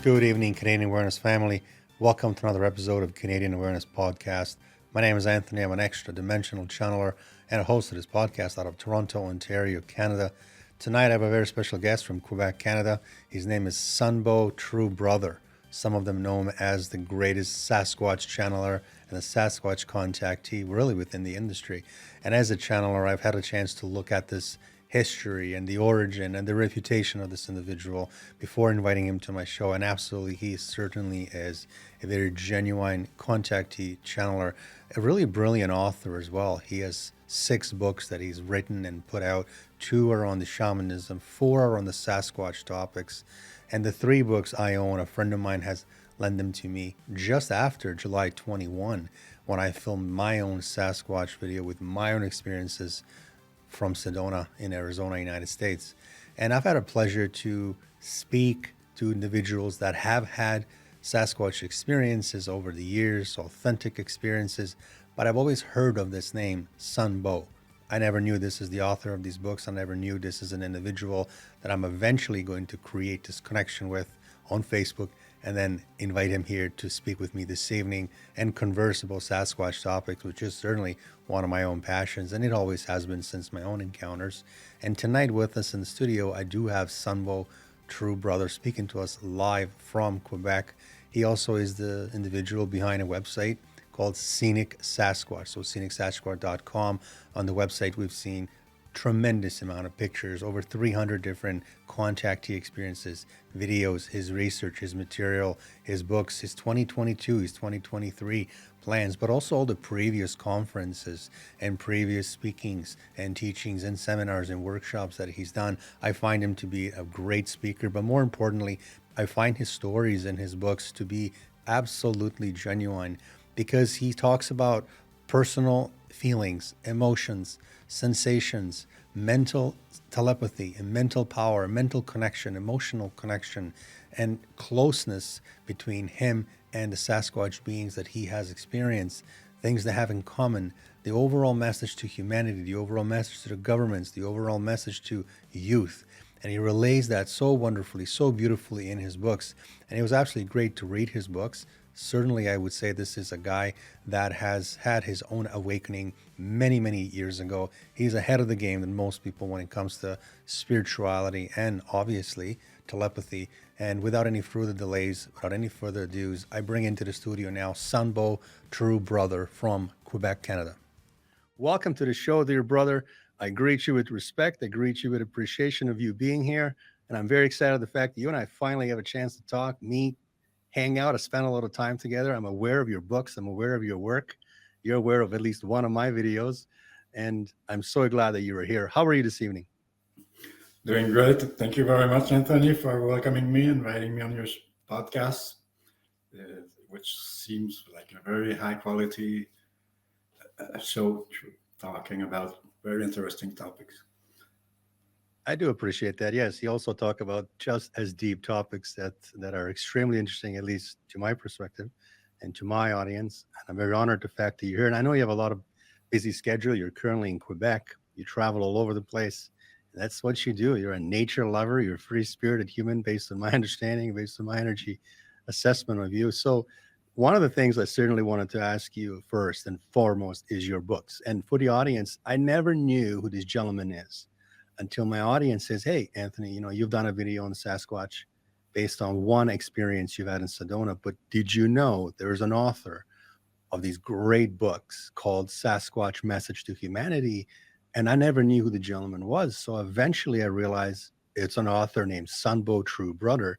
Good evening, Canadian Awareness family. Welcome to another episode of Canadian Awareness Podcast. My name is Anthony. I'm an extra dimensional channeler and a host of this podcast out of Toronto, Ontario, Canada. Tonight, I have a very special guest from Quebec, Canada. His name is SunBow TrueBrother. Some of them know him as the greatest Sasquatch channeler and the Sasquatch Contactee, really within the industry. And as a channeler, I've had a chance to look at this history and the origin and the reputation of this individual before inviting him to my show. And absolutely, he certainly is a very genuine contactee channeler, a really brilliant author as well. He has 6 books that he's written and put out. 2 are on the shamanism, 4 are on the Sasquatch topics. And the 3 books I own, a friend of mine has lent them to me just after July 21, when I filmed my own Sasquatch video with my own experiences from Sedona in Arizona, United States. And I've had a pleasure to speak to individuals that have had Sasquatch experiences over the years, authentic experiences, but I've always heard of this name, SunBow. I never knew this is the author of these books. I never knew this is an individual that I'm eventually going to create this connection with on Facebook and then invite him here to speak with me this evening and converse about Sasquatch topics, which is certainly one of my own passions, and it always has been since my own encounters. And tonight with us in the studio, I do have SunBow TrueBrother speaking to us live from Quebec. He also is the individual behind a website called Scenic Sasquatch. So scenicsasquatch.com. On the website, we've seen tremendous amount of pictures, over 300 different contactee experiences, videos, his research, his material, his books, his 2022, his 2023 plans, but also all the previous conferences and previous speakings and teachings and seminars and workshops that he's done. I find him to be a great speaker, but more importantly, I find his stories and his books to be absolutely genuine, because he talks about personal feelings, emotions, sensations, mental telepathy, and mental power, mental connection, emotional connection, and closeness between him and the Sasquatch beings that he has experienced, things they have in common, the overall message to humanity, the overall message to the governments, the overall message to youth. And he relays that so wonderfully, so beautifully in his books. And it was absolutely great to read his books. Certainly, I would say this is a guy that has had his own awakening many, many years ago. He's ahead of the game than most people when it comes to spirituality and obviously telepathy. And without any further delays, without any further ados, I bring into the studio now SunBow TrueBrother from Quebec, Canada. Welcome to the show, dear brother. I greet you with respect. I greet you with appreciation of you being here. And I'm very excited the fact that you and I finally have a chance to talk, meet, hang out, I spent a lot of time together. I'm aware of your books. I'm aware of your work. You're aware of at least one of my videos. And I'm so glad that you were here. How are you this evening? Doing great. Thank you very much, Anthony, for welcoming me, inviting me on your podcast, which seems like a very high quality show talking about very interesting topics. I do appreciate that. Yes, you also talk about just as deep topics that are extremely interesting, at least to my perspective and to my audience. And I'm very honored the fact that you're here. And I know you have a lot of busy schedule. You're currently in Quebec. You travel all over the place. And that's what you do. You're a nature lover. You're a free-spirited human, based on my understanding, based on my energy assessment of you. So one of the things I certainly wanted to ask you first and foremost is your books. And for the audience, I never knew who this gentleman is until my audience says, hey, Anthony, you've done a video on Sasquatch based on one experience you've had in Sedona, but did you know there's an author of these great books called Sasquatch Message to Humanity? And I never knew who the gentleman was. So eventually I realized it's an author named SunBow TrueBrother.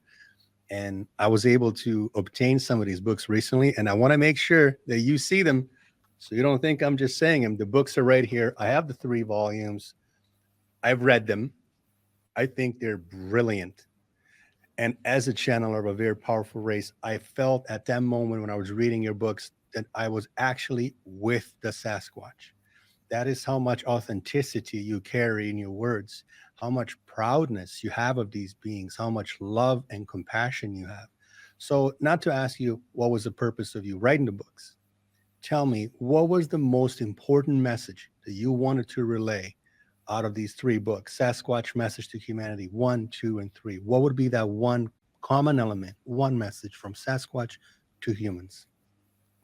And I was able to obtain some of these books recently. And I want to make sure that you see them so you don't think I'm just saying them. The books are right here. I have the 3 volumes. I've read them. I think they're brilliant. And as a channeler of a very powerful race, I felt at that moment when I was reading your books that I was actually with the Sasquatch. That is how much authenticity you carry in your words, how much proudness you have of these beings, how much love and compassion you have. So, not to ask you what was the purpose of you writing the books, tell me, what was the most important message that you wanted to relay out of these 3 books, Sasquatch Message to Humanity 1, 2, and 3? What would be that one common element, one message from Sasquatch to humans?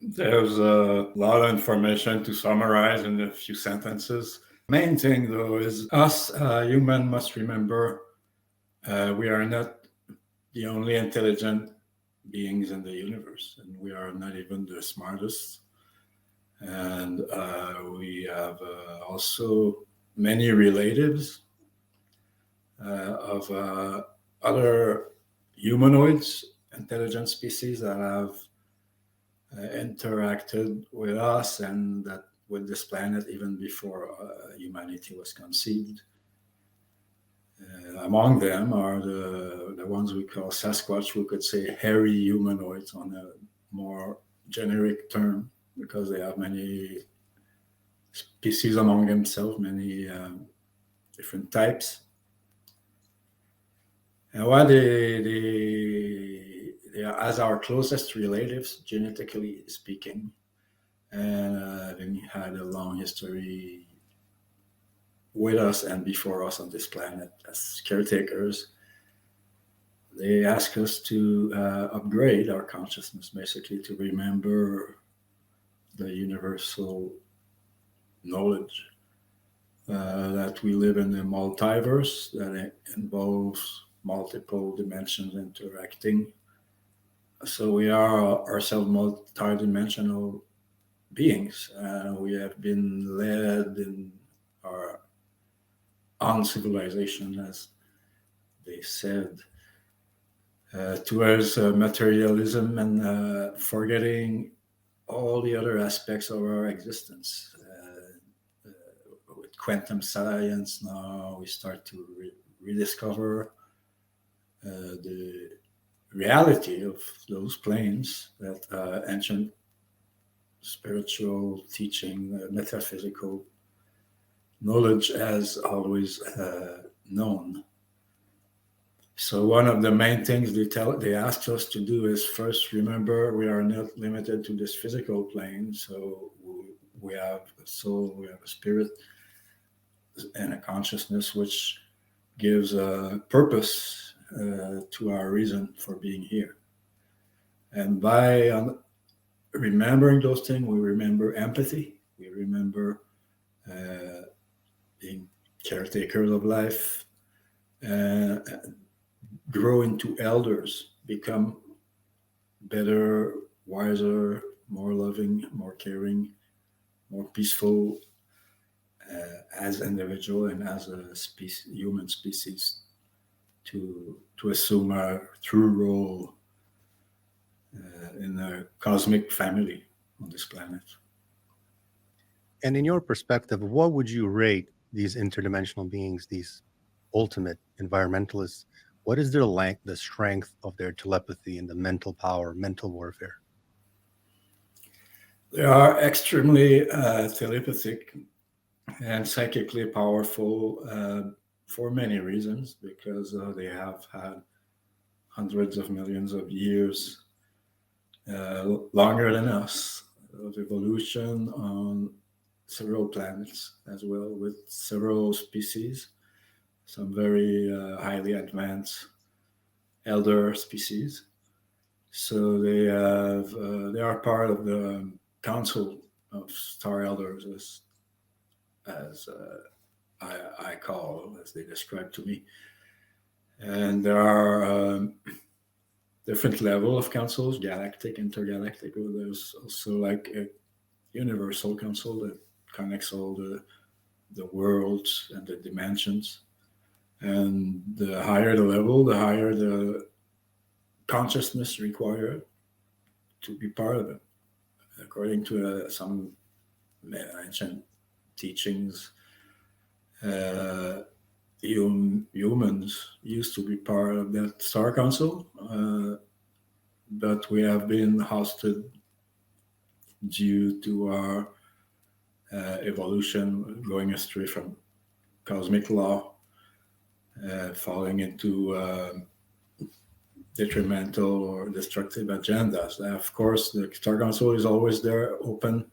There's a lot of information to summarize in a few sentences. Main thing, though, is us human must remember we are not the only intelligent beings in the universe, and we are not even the smartest. And we have also many relatives of other humanoids, intelligent species that have interacted with us and that with this planet even before humanity was conceived. Among them are the ones we call Sasquatch. We could say hairy humanoids on a more generic term because they have many species among themselves, many different types. And why they are as our closest relatives, genetically speaking, and having had a long history with us and before us on this planet as caretakers, they ask us to upgrade our consciousness, basically to remember the universal knowledge that we live in a multiverse that involves multiple dimensions interacting. So we are ourselves multidimensional beings. We have been led in our uncivilization, as they said, towards materialism and forgetting all the other aspects of our existence. With quantum science now, we start to rediscover the reality of those planes that ancient spiritual teaching, metaphysical knowledge has always known. So one of the main things they ask us to do is first remember we are not limited to this physical plane. So we have a soul, we have a spirit, and a consciousness which gives a purpose to our reason for being here. And by remembering those things, we remember empathy, we remember being caretakers of life, grow into elders, become better, wiser, more loving, more caring, more peaceful as an individual and as a human species, to assume our true role in a cosmic family on this planet. And in your perspective, what would you rate these interdimensional beings, these ultimate environmentalists? What is the strength of their telepathy and the mental power, mental warfare? They are extremely telepathic and psychically powerful for many reasons, because they have had hundreds of millions of years, longer than us, of evolution on several planets as well, with several species, some very highly advanced elder species. So they are part of the council of star elders, as I call, as they describe to me. And there are different level of councils, galactic, intergalactic. There's also like a universal council that connects all the worlds and the dimensions. And the higher the level, the higher the consciousness required to be part of it. According to some ancient teachings, humans used to be part of that star council, but we have been hosted due to our evolution, going astray from cosmic law, falling into detrimental or destructive agendas. Of course, the Star Council is always there, open,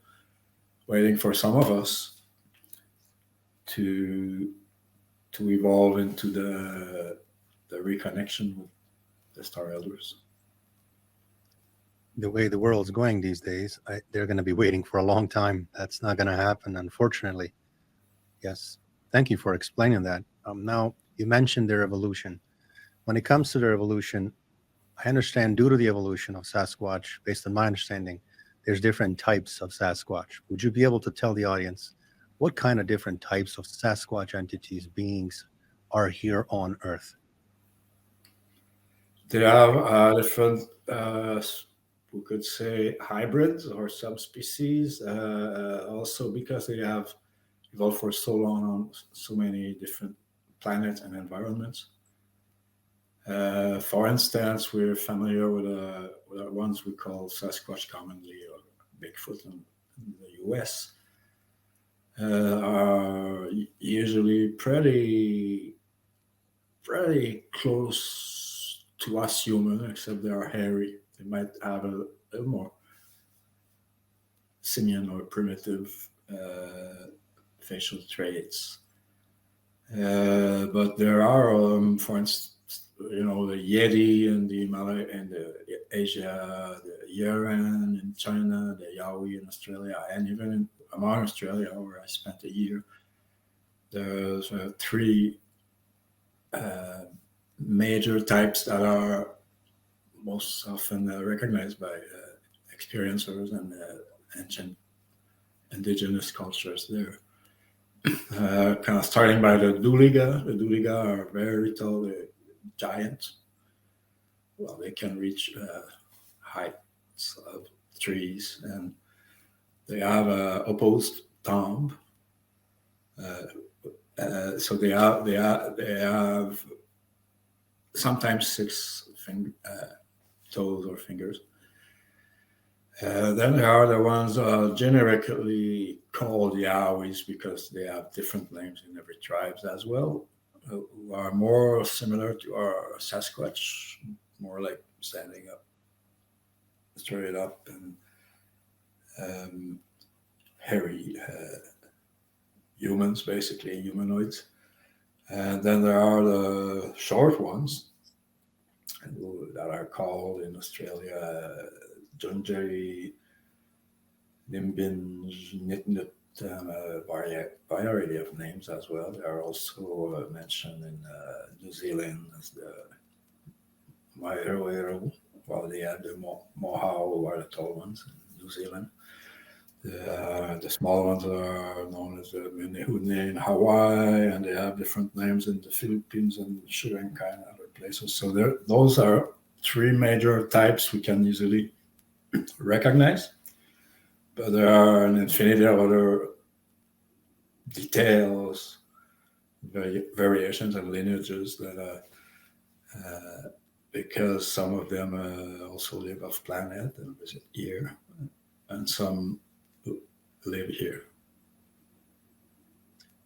waiting for some of us to evolve into the reconnection with star elders. The way the world's going these days, they're going to be waiting for a long time. That's not going to happen, unfortunately. Yes. Thank you for explaining that. Now, you mentioned their evolution. When it comes to their evolution, I understand due to the evolution of Sasquatch, based on my understanding, there's different types of Sasquatch. Would you be able to tell the audience what kind of different types of Sasquatch entities, beings are here on Earth? There are different, we could say, hybrids or subspecies, also because they have evolved for so long on so many different planets and environments. For instance, we're familiar with the ones we call Sasquatch commonly, or Bigfoot in the US. Are usually pretty close to us human, except they are hairy. They might have a little more simian or primitive facial traits. But there are, for instance, the yeti in the Himalaya and the Asia, the Yeren in China, the Yowie in Australia, and even among Australia, where I spent a year. There's three major types that are most often recognized by experiencers and ancient indigenous cultures there. Kind of starting by the Duliga. The Duliga are very tall, giants. Well, they can reach heights of trees, and they have opposed thumb. So they have sometimes 6 toes or fingers. Then there are the ones generically called Yowies because they have different names in every tribe as well, who are more similar to our Sasquatch, more like standing up, straight up, and hairy humans, basically humanoids. And then there are the short ones that are called in Australia Junjeri, Nimbin, Nitnut, a variety of names as well. They are also mentioned in New Zealand as the Mairoero, while they have the Mohau, who are the tall ones in New Zealand. The small ones are known as the Menehune in Hawaii, and they have different names in the Philippines and Sri Lanka and other places. So those are 3 major types we can easily recognize, but there are an infinity of other details, variations and lineages that because some of them also live off planet and visit here, and some live here.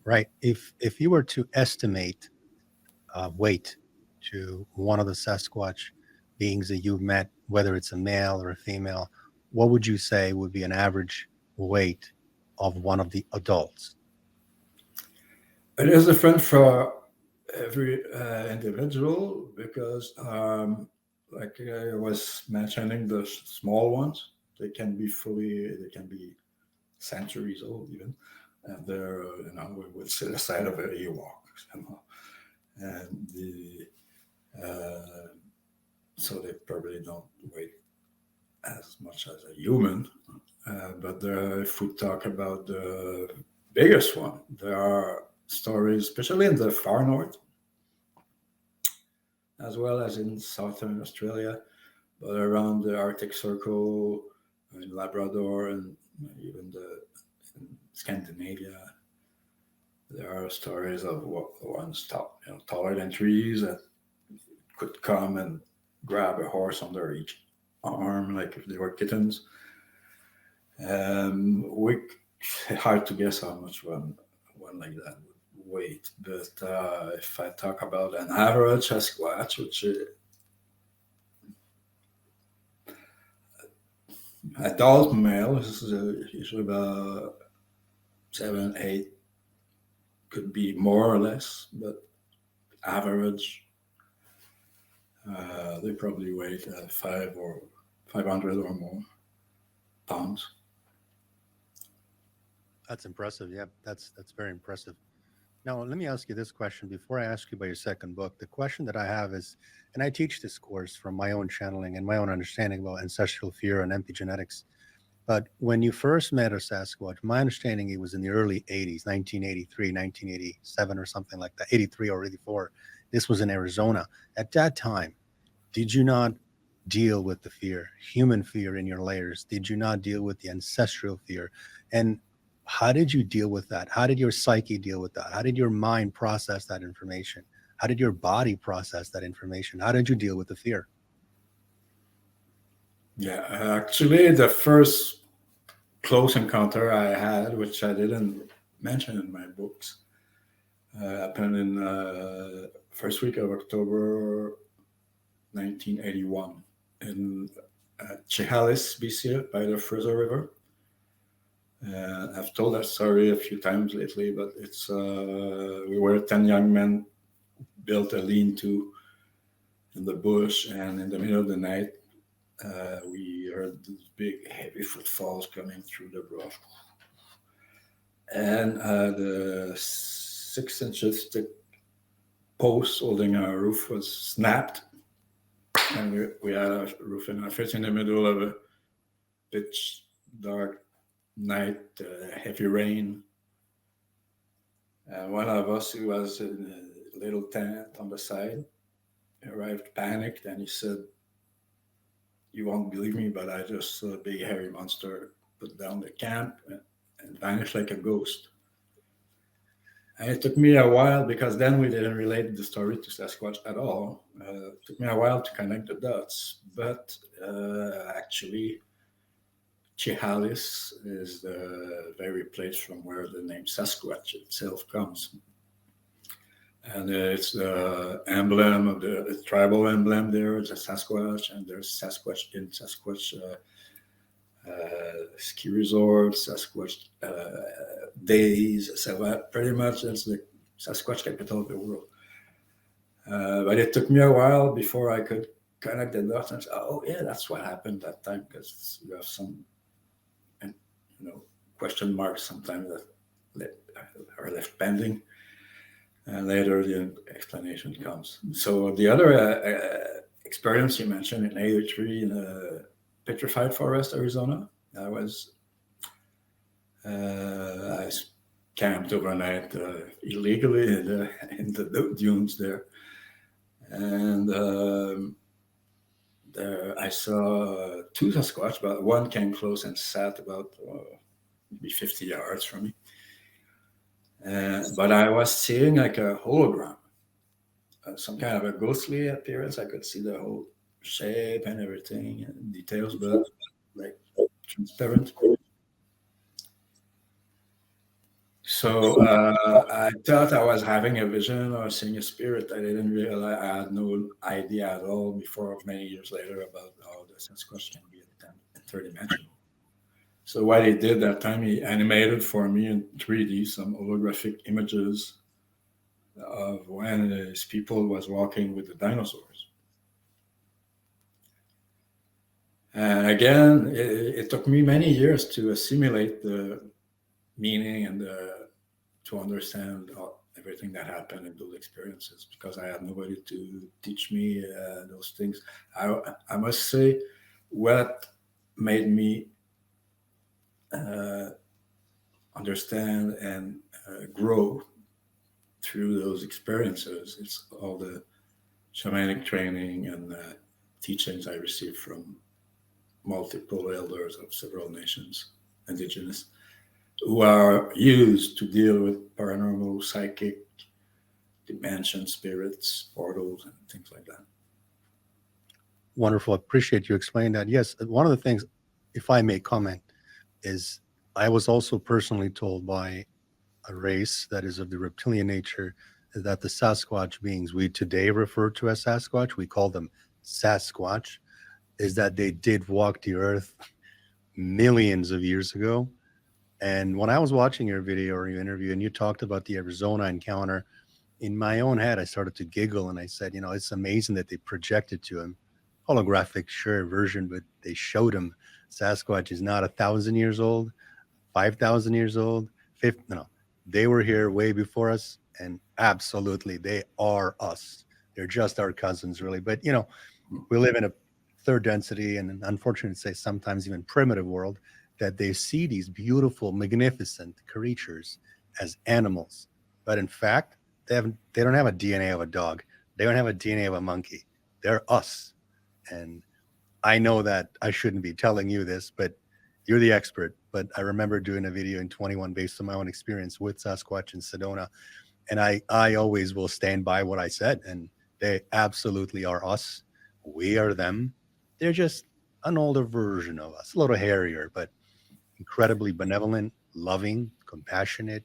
Right. If you were to estimate weight to one of the Sasquatch beings that you've met, whether it's a male or a female, what would you say would be an average weight of one of the adults? It is different for every individual because, like I was mentioning, the small ones, they can be centuries old even, and they're we would sit aside of it, you walk, and so they probably don't weigh as much as a human. But if we talk about the biggest one, there are stories, especially in the far north, as well as in southern Australia, but around the Arctic Circle, in Labrador, and even in Scandinavia, there are stories of ones taller than trees that could come and grab a horse under each arm, like if they were kittens. Hard to guess how much one like that would weight, but if I talk about an average Sasquatch, which adult male is usually about 7, 8, could be more or less, but average They probably weighed 500 or more pounds. That's impressive. Yeah, that's very impressive. Now, let me ask you this question before I ask you about your second book. The question that I have is, and I teach this course from my own channeling and my own understanding about ancestral fear and epigenetics. But when you first met a Sasquatch, my understanding it was in the early 80s, 1983, 1987 or something like that, 83 or 84. This was in Arizona. At that time, did you not deal with the fear, human fear in your layers? Did you not deal with the ancestral fear? And how did you deal with that? How did your psyche deal with that? How did your mind process that information? How did your body process that information? How did you deal with the fear? Yeah, actually, the first close encounter I had, which I didn't mention in my books, happened in first week of October 1981 in Chehalis, BC, by the Fraser River. I've told that story a few times lately, but it's we were 10 young men, built a lean-to in the bush, and in the middle of the night, we heard these big, heavy footfalls coming through the brush, and the 6-inch thick post holding our roof was snapped, and we had a roof in our face in the middle of a pitch dark night, heavy rain. And one of us who was in a little tent on the side arrived panicked, and he said, "You won't believe me, but I just saw a big hairy monster put down the camp and vanish like a ghost." And it took me a while, because then we didn't relate the story to Sasquatch at all. It took me a while to connect the dots, but actually, Chehalis is the very place from where the name Sasquatch itself comes. And it's the emblem of the tribal emblem there. It's a Sasquatch, and there's Sasquatch in Sasquatch ski resort, Sasquatch days. So pretty much it's the Sasquatch capital of the world. But it took me a while before I could connect the dots and say, "Oh yeah, that's what happened that time," because you have some, question marks sometimes that are left pending. And later the explanation comes. So the other experience you mentioned in '83 in a petrified forest, Arizona, I camped overnight illegally in the dunes there. And there I saw two Sasquatch, but one came close and sat about maybe 50 yards from me. But I was seeing like a hologram, some kind of a ghostly appearance. I could see the whole shape and everything, and details, but like transparent. So I thought I was having a vision or seeing a spirit. I didn't realize, I had no idea at all before many years later about how the Sasquatch can be interdimensional. So what he did that time, he animated for me in 3D some holographic images of when his people was walking with the dinosaurs. And again, it took me many years to assimilate the meaning and to understand everything that happened in those experiences, because I had nobody to teach me those things. I must say, what made me understand and grow through those experiences, it's all the shamanic training and teachings I received from multiple elders of several nations, indigenous, who are used to deal with paranormal, psychic, dimension, spirits, portals, and things like that. Wonderful. I appreciate you explaining that. Yes, one of the things, if I may comment, is I was also personally told by a race that is of the reptilian nature that the Sasquatch beings we today refer to as Sasquatch, we call them Sasquatch, is that they did walk the earth millions of years ago. And when I was watching your video or your interview and you talked about the Arizona encounter, in my own head, I started to giggle and I said, it's amazing that they projected to him holographic, sure, version, but they showed him Sasquatch is not 1,000 years old, 5,000 years old, 50. No, they were here way before us, and absolutely, they are us. They're just our cousins, really. But we live in a third density and unfortunately say sometimes even primitive world that they see these beautiful, magnificent creatures as animals, but in fact, they don't have a DNA of a dog. They don't have a DNA of a monkey. They're us. And I know that I shouldn't be telling you this, but you're the expert. But I remember doing a video in 21 based on my own experience with Sasquatch in Sedona. And I always will stand by what I said. And they absolutely are us. We are them. They're just an older version of us, a little hairier, but incredibly benevolent, loving, compassionate,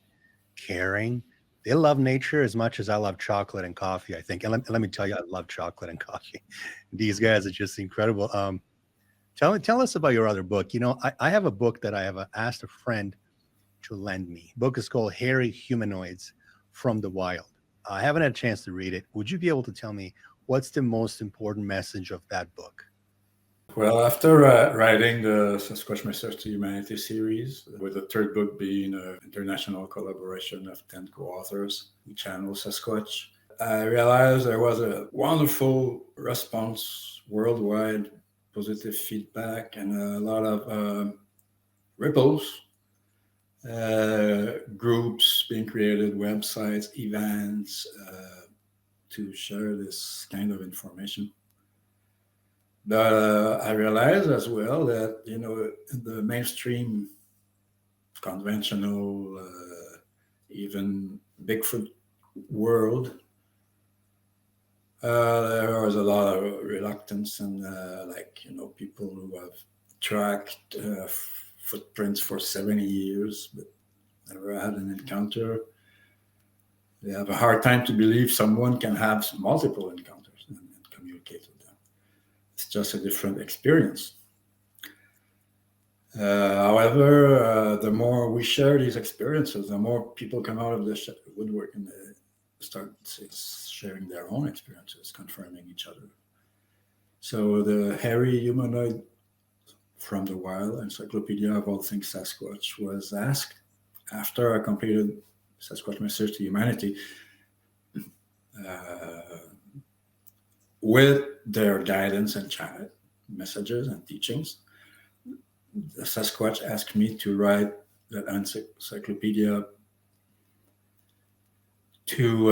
caring. They love nature as much as I love chocolate and coffee, I think. And let me tell you, I love chocolate and coffee. These guys are just incredible. Tell us about your other book. I have a book that I have asked a friend to lend me. The book is called Hairy Humanoids from the Wild. I haven't had a chance to read it. Would you be able to tell me what's the most important message of that book? Well, after writing the Sasquatch Message to Humanity series, with the third book being an international collaboration of 10 co-authors who channel Sasquatch, I realized there was a wonderful response worldwide, positive feedback, and a lot of ripples, groups being created, websites, events to share this kind of information. But I realized as well that, in the mainstream, conventional, even Bigfoot world, there was a lot of reluctance and, people who have tracked footprints for 70 years but never had an encounter. They have a hard time to believe someone can have multiple encounters and communicate with them. It's just a different experience. However, the more we share these experiences, the more people come out of the woodwork and start sharing their own experiences, confirming each other. So the Hairy Humanoid from the Wild Encyclopedia of All Things Sasquatch was asked after I completed Sasquatch Message to Humanity, with their guidance and messages and teachings. The Sasquatch asked me to write that encyclopedia to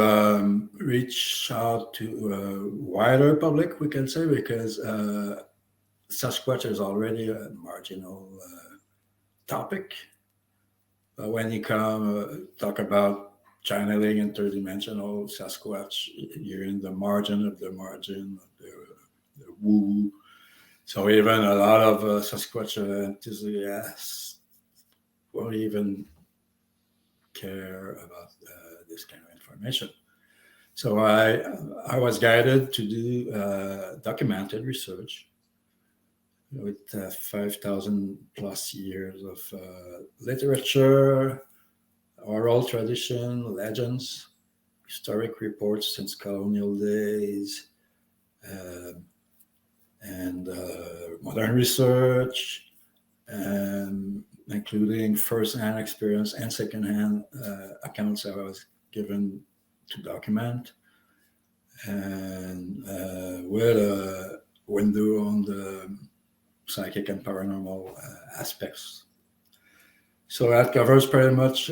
reach out to a wider public, we can say, because Sasquatch is already a marginal topic. But when you come talk about channeling interdimensional Sasquatch, you're in the margin of the woo. So even a lot of Sasquatch enthusiasts won't even care about this kind of information. So I was guided to do documented research with 5,000 plus years of literature, oral tradition, legends, historic reports since colonial days, and modern research, including first-hand experience and second-hand accounts I was given to document, and with a window on the psychic and paranormal aspects. So that covers pretty much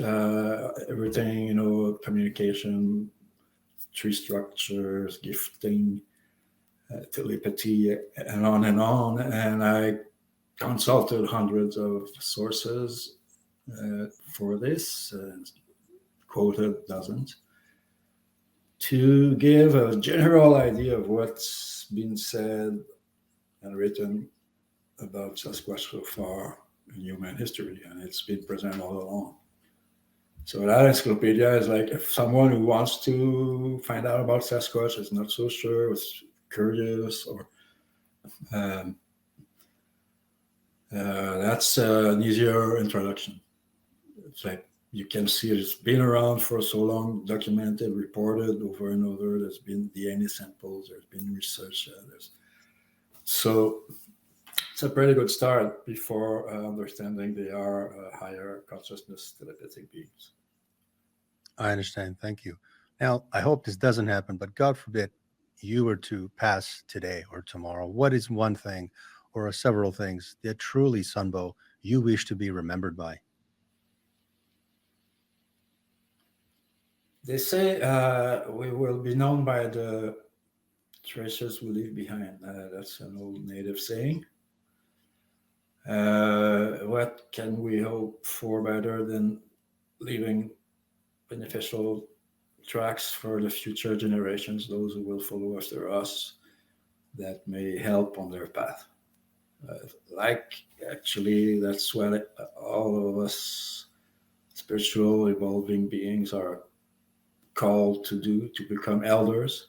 everything, communication, tree structures, gifting, telepathy, and on and on. And I consulted hundreds of sources for this, quoted dozens, to give a general idea of what's been said and written about Sasquatch so far in human history, and it's been present all along. So that encyclopedia is like if someone who wants to find out about Sasquatch is not so sure, is curious, or that's an easier introduction. It's like you can see it's been around for so long, documented, reported over and over. There's been DNA samples, there's been research. So it's a pretty good start before understanding they are higher consciousness telepathic beings. I understand. Thank you. Now, I hope this doesn't happen, but God forbid you were to pass today or tomorrow. What is one thing or several things that truly, SunBow, you wish to be remembered by? They say we will be known by the treasures we leave behind. That's an old native saying. What can we hope for better than leaving beneficial tracks for the future generations, those who will follow after us, that may help on their path? Actually, that's what all of us spiritual evolving beings are called to do, to become elders,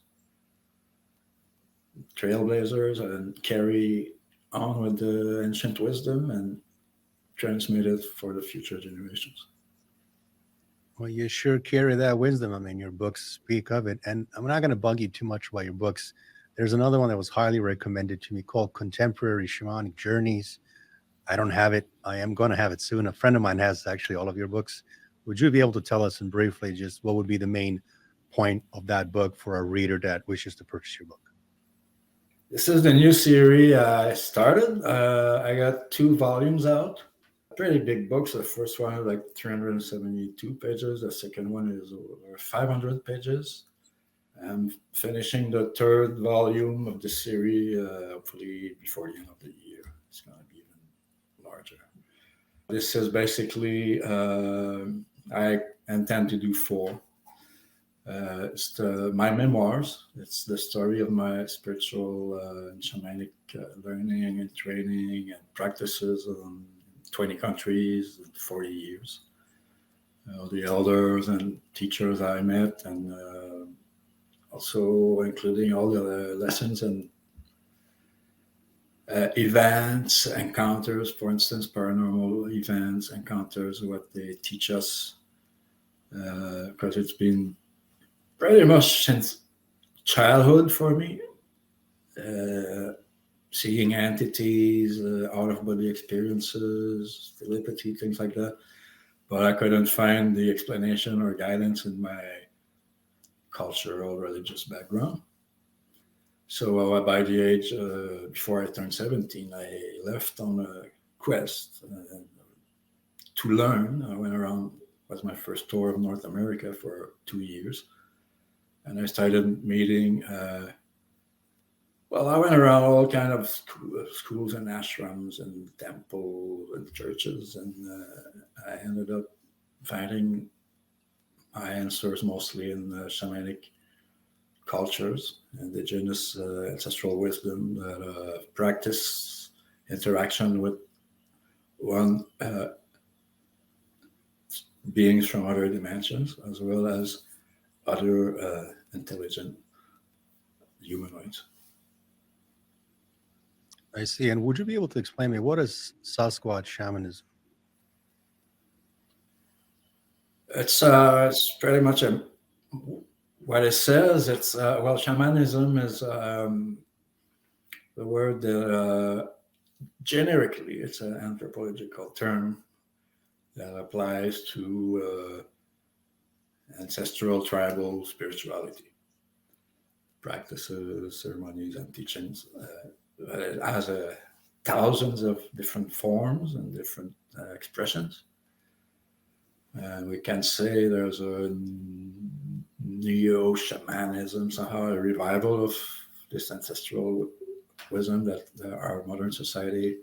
trailblazers, and carry on with the ancient wisdom and transmit it for the future generations. Well, you sure carry that wisdom. I mean, your books speak of it. And I'm not going to bug you too much about your books. There's another one that was highly recommended to me called Contemporary Shamanic Journeys. I don't have it. I am going to have it soon. A friend of mine has actually all of your books. Would you be able to tell us in briefly just what would be the main point of that book for a reader that wishes to purchase your book? This is the new series I started. I got 2 volumes out. Pretty big books. The first one is like 372 pages. The second one is over 500 pages. I'm finishing the 3rd volume of the series, hopefully before the end of the year. It's going to be even larger. This is basically, I intend to do 4. It's my memoirs. It's the story of my spiritual and shamanic learning and training and practices in 20 countries, 40 years. The elders and teachers I met, and also including all the lessons and events, encounters, for instance, paranormal events, encounters, what they teach us, because it's been pretty much since childhood for me, seeing entities, out-of-body experiences, telepathy, things like that. But I couldn't find the explanation or guidance in my cultural religious background. So by the age, before I turned 17, I left on a quest to learn. I went around, was my first tour of North America for 2 years. And I started meeting, I went around all kind of schools and ashrams and temples and churches, and I ended up finding my answers mostly in shamanic cultures, indigenous ancestral wisdom that practice interaction with one beings from other dimensions, as well as other intelligent humanoids. I see. And would you be able to explain me what is Sasquatch shamanism? It's pretty much what it says. It's shamanism is the word that generically it's an anthropological term that applies to ancestral tribal spirituality, practices, ceremonies, and teachings. It has thousands of different forms and different expressions. And we can say there's a neo-shamanism, somehow a revival of this ancestral wisdom that our modern society,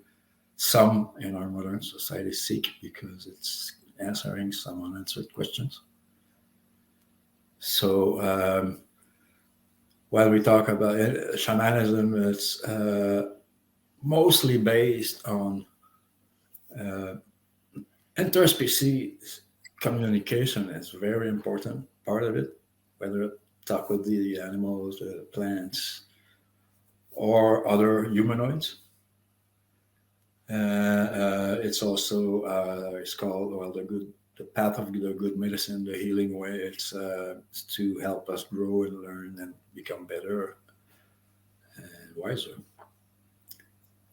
some in our modern society seek, because it's answering some unanswered questions. So while we talk about it, shamanism, it's mostly based on interspecies communication. Is a very important part of it, whether talk with the animals, the plants, or other humanoids. It's also it's called the good the path of the good medicine, the healing way. It's to help us grow and learn and become better and wiser.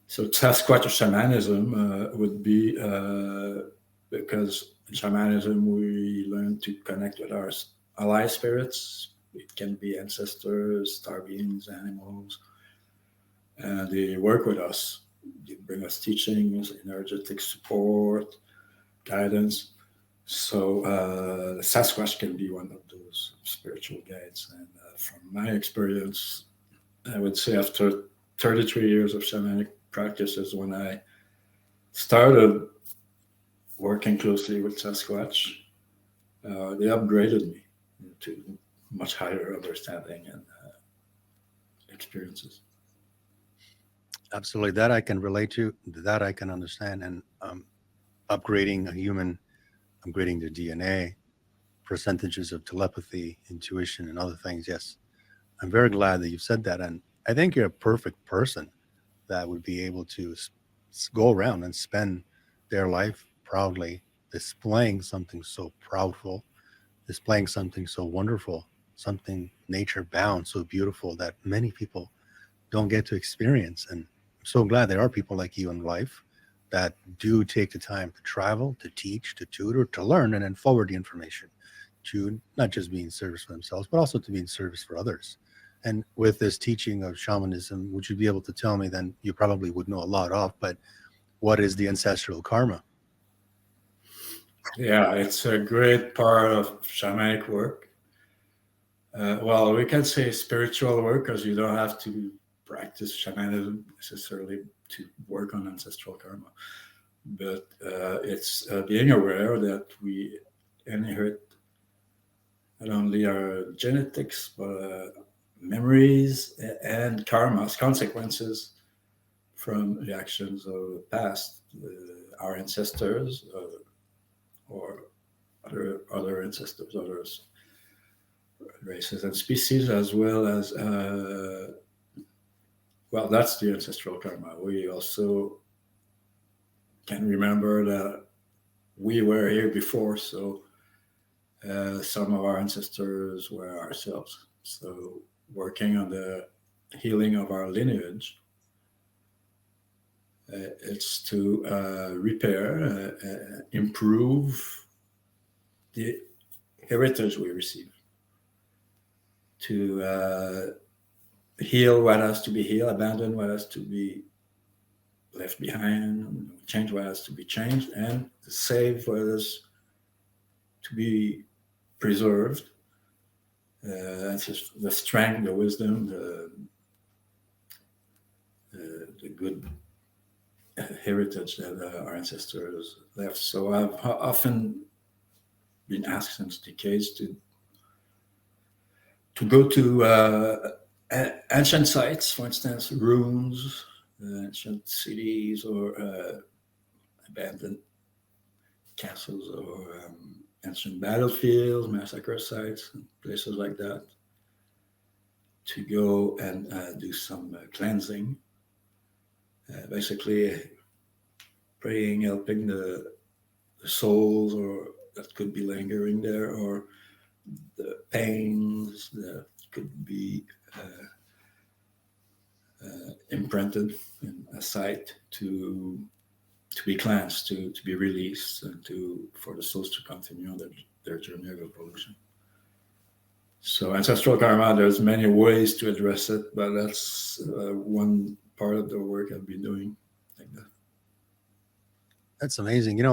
So Sasquatch shamanism would be because in shamanism we learn to connect with our ally spirits. It can be ancestors, star beings, animals, and they work with us. They bring us teachings, energetic support, guidance. So Sasquatch can be one of those spiritual guides. And from my experience, I would say after 33 years of shamanic practices, when I started working closely with Sasquatch, they upgraded me to much higher understanding and experiences. Absolutely. That I can relate to, that I can understand. And upgrading a human, upgrading their DNA, percentages of telepathy, intuition, and other things. Yes. I'm very glad that you've said that. And I think you're a perfect person that would be able to go around and spend their life proudly displaying something so proudful, displaying something so wonderful, something nature bound, so beautiful that many people don't get to experience. And I'm so glad there are people like you in life that do take the time to travel, to teach, to tutor, to learn, and then forward the information to not just be in service for themselves, but also to be in service for others. And with this teaching of shamanism, would you be able to tell me, then you probably would know a lot of, but what is the ancestral karma? Yeah, it's a great part of shamanic work. Well, we can say spiritual work because you don't have to practice shamanism necessarily to work on ancestral karma. But it's being aware that we inherit not only our genetics, but memories and karmas, consequences from the actions of the past, our ancestors, or other ancestors, others races and species, as well as well, that's the ancestral karma. We also can remember that we were here before, so some of our ancestors were ourselves. So working on the healing of our lineage, it's to repair, improve the heritage we receive, to heal what has to be healed, abandon what has to be left behind, change what has to be changed, and save what is to be preserved. That's just the strength, the wisdom, the good heritage that our ancestors left. So I've often been asked since decades to go to ancient sites, for instance, ruins, ancient cities, or abandoned castles, or ancient battlefields, massacre sites, places like that, to go and do some cleansing. Basically, praying, helping the souls, or that could be lingering there, or the pains that could be imprinted in a site to be cleansed, to be released, and for the souls to continue on their journey of evolution. So ancestral karma, there's many ways to address it, but that's one part of the work I've been doing like that. That's amazing.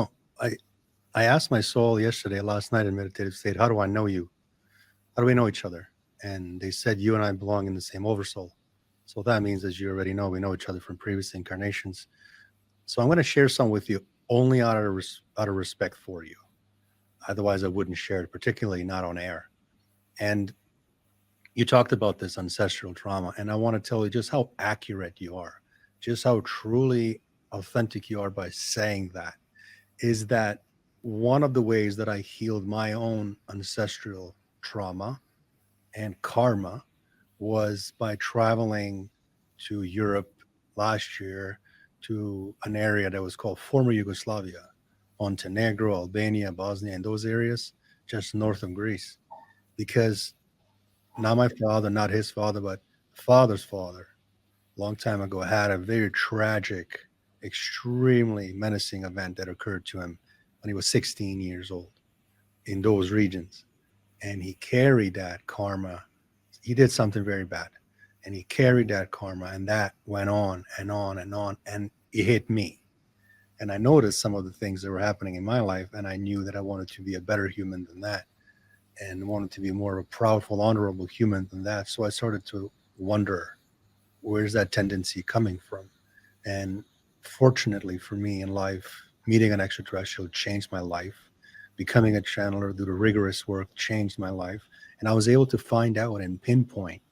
I asked my soul last night in meditative state, how do I know you? How do we know each other? And they said, you and I belong in the same oversoul. So what that means, as you already know, we know each other from previous incarnations. So I'm going to share some with you only out of respect for you. Otherwise, I wouldn't share it, particularly not on air. And you talked about this ancestral trauma, and I want to tell you just how accurate you are, just how truly authentic you are by saying that. Is that one of the ways that I healed my own ancestral trauma and karma was by traveling to Europe last year, to an area that was called former Yugoslavia, Montenegro, Albania, Bosnia, and those areas, just north of Greece. Because not my father, not his father, but father's father, long time ago, had a very tragic, extremely menacing event that occurred to him when he was 16 years old in those regions. And he carried that karma. He did something very bad. And he carried that karma, and that went on and on and on. And it hit me. And I noticed some of the things that were happening in my life. And I knew that I wanted to be a better human than that, and wanted to be more of a proudful, honorable human than that. So I started to wonder, where's that tendency coming from? And fortunately for me in life, meeting an extraterrestrial changed my life. Becoming a channeler through the rigorous work changed my life. And I was able to find out and pinpoint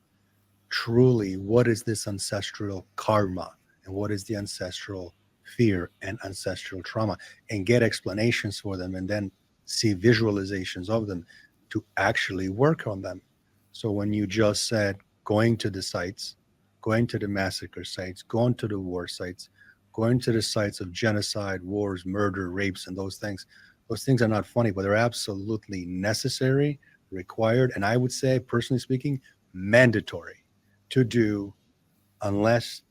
truly what is this ancestral karma and what is the ancestral fear and ancestral trauma, and get explanations for them, and then see visualizations of them to actually work on them. So when you just said going to the sites, going to the massacre sites, going to the war sites, going to the sites of genocide, wars, murder, rapes, and those things are not funny, but they're absolutely necessary, required, and I would say, personally speaking, mandatory to do, unless,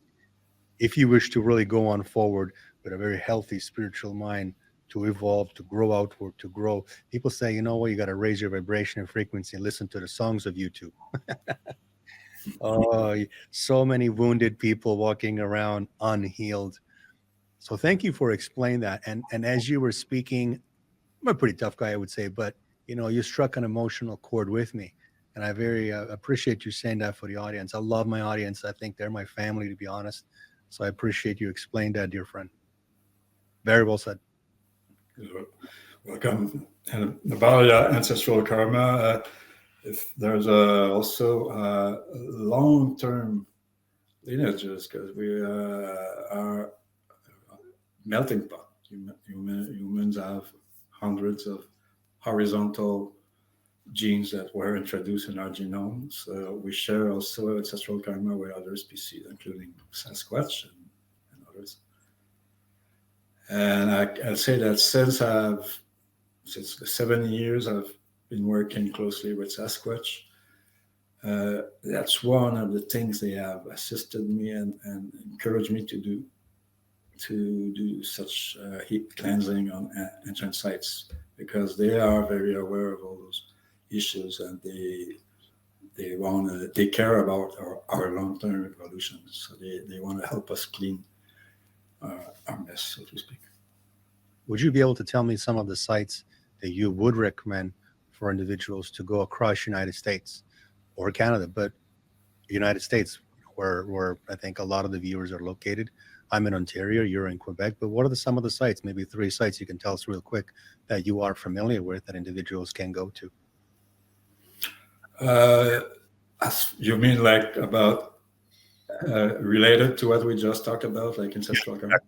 if you wish to really go on forward with a very healthy spiritual mind, to evolve, to grow outward, to grow. People say, you know what, you got to raise your vibration and frequency and listen to the songs of YouTube. Oh, so many wounded people walking around unhealed. So thank you for explaining that. And as you were speaking, I'm a pretty tough guy, I would say, but you struck an emotional chord with me, and I very appreciate you saying that for the audience. I love my audience. I think they're my family, to be honest. So I appreciate you explaining that, dear friend. Very well said. Welcome. And about ancestral karma, if there's also long-term lineages, because we are melting pot. Humans have hundreds of horizontal genes that were introduced in our genome. So we share also ancestral karma with other species, including Sasquatch and others. And I'll say that since the 7 years I've been working closely with Sasquatch, that's one of the things they have assisted me and encouraged me to do such heat cleansing on ancient sites, because they are very aware of all those issues, and they care about our long-term evolution. So they want to help us clean our mess, so to speak. Would you be able to tell me some of the sites that you would recommend for individuals to go across United States or Canada, but United States, where I think a lot of the viewers are located? I'm in Ontario, you're in Quebec, but what are some of the sites, maybe 3 sites you can tell us real quick, that you are familiar with that individuals can go to? You mean like about related to what we just talked about, like ancestral karma?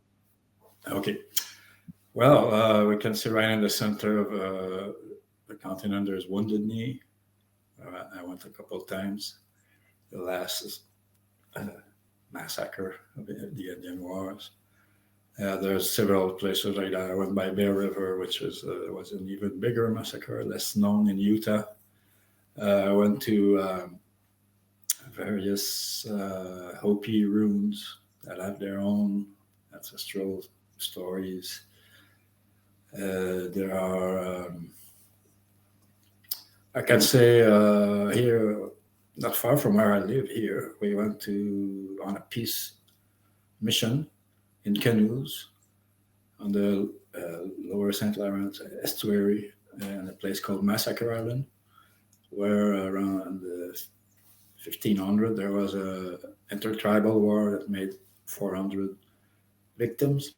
Okay. Well, we can see right in the center of the continent, there's Wounded Knee. I went a couple of times. The last massacre of the Indian Wars. There's several places like that. I went by Bear River, which was an even bigger massacre, less known, in Utah. I went to various Hopi ruins that have their own ancestral stories. There are, I can say, here, not far from where I live here, we went on a peace mission in canoes on the lower St. Lawrence estuary in a place called Massacre Island, where around 1500 there was a intertribal war that made 400 victims.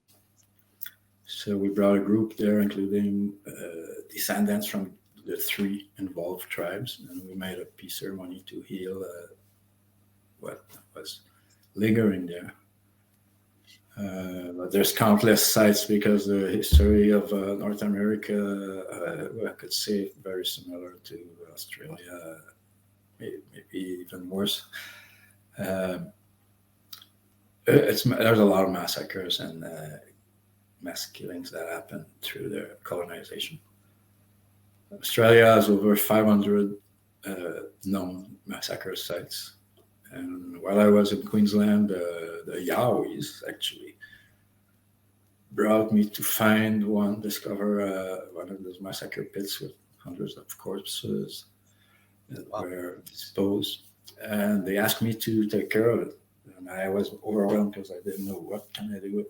So we brought a group there, including descendants from the 3 involved tribes, and we made a peace ceremony to heal what was lingering there. But there's countless sites, because the history of North America, I could say, very similar to Australia, maybe even worse. There's a lot of massacres, and mass killings that happened through their colonization. Australia has over 500 known massacre sites. And while I was in Queensland, the Yowies actually brought me to discover one of those massacre pits with hundreds of corpses that were disposed. And they asked me to take care of it. And I was overwhelmed because I didn't know what can I do.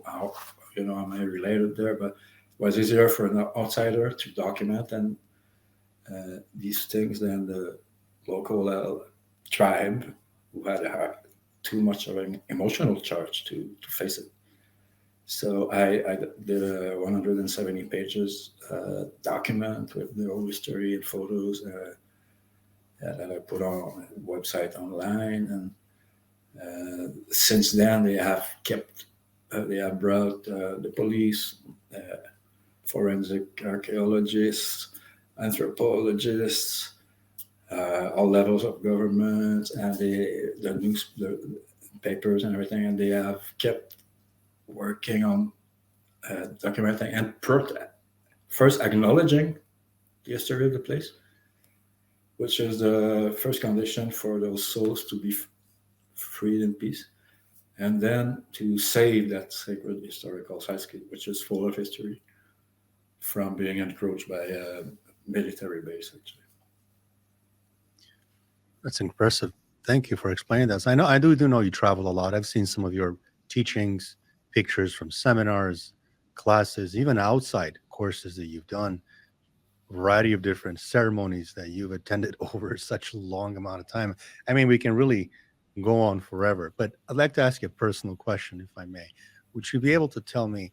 How, am I related there? But it was easier for an outsider to document and these things than the local tribe who had too much of an emotional charge to face it. So I did a 170 pages document with the whole history and photos that I put on a website online. And since then, they have brought the police, forensic archaeologists, anthropologists, all levels of government, and the papers and everything, and they have kept working on documenting and first acknowledging the history of the place, which is the first condition for those souls to be freed in peace, and then to save that sacred historical site, which is full of history, from being encroached by a military base, actually. That's impressive. Thank you for explaining that. So I do know you travel a lot. I've seen some of your teachings, pictures from seminars, classes, even outside courses that you've done, a variety of different ceremonies that you've attended over such a long amount of time. I mean, we can really go on forever, but I'd like to ask you a personal question, if I may. Would you be able to tell me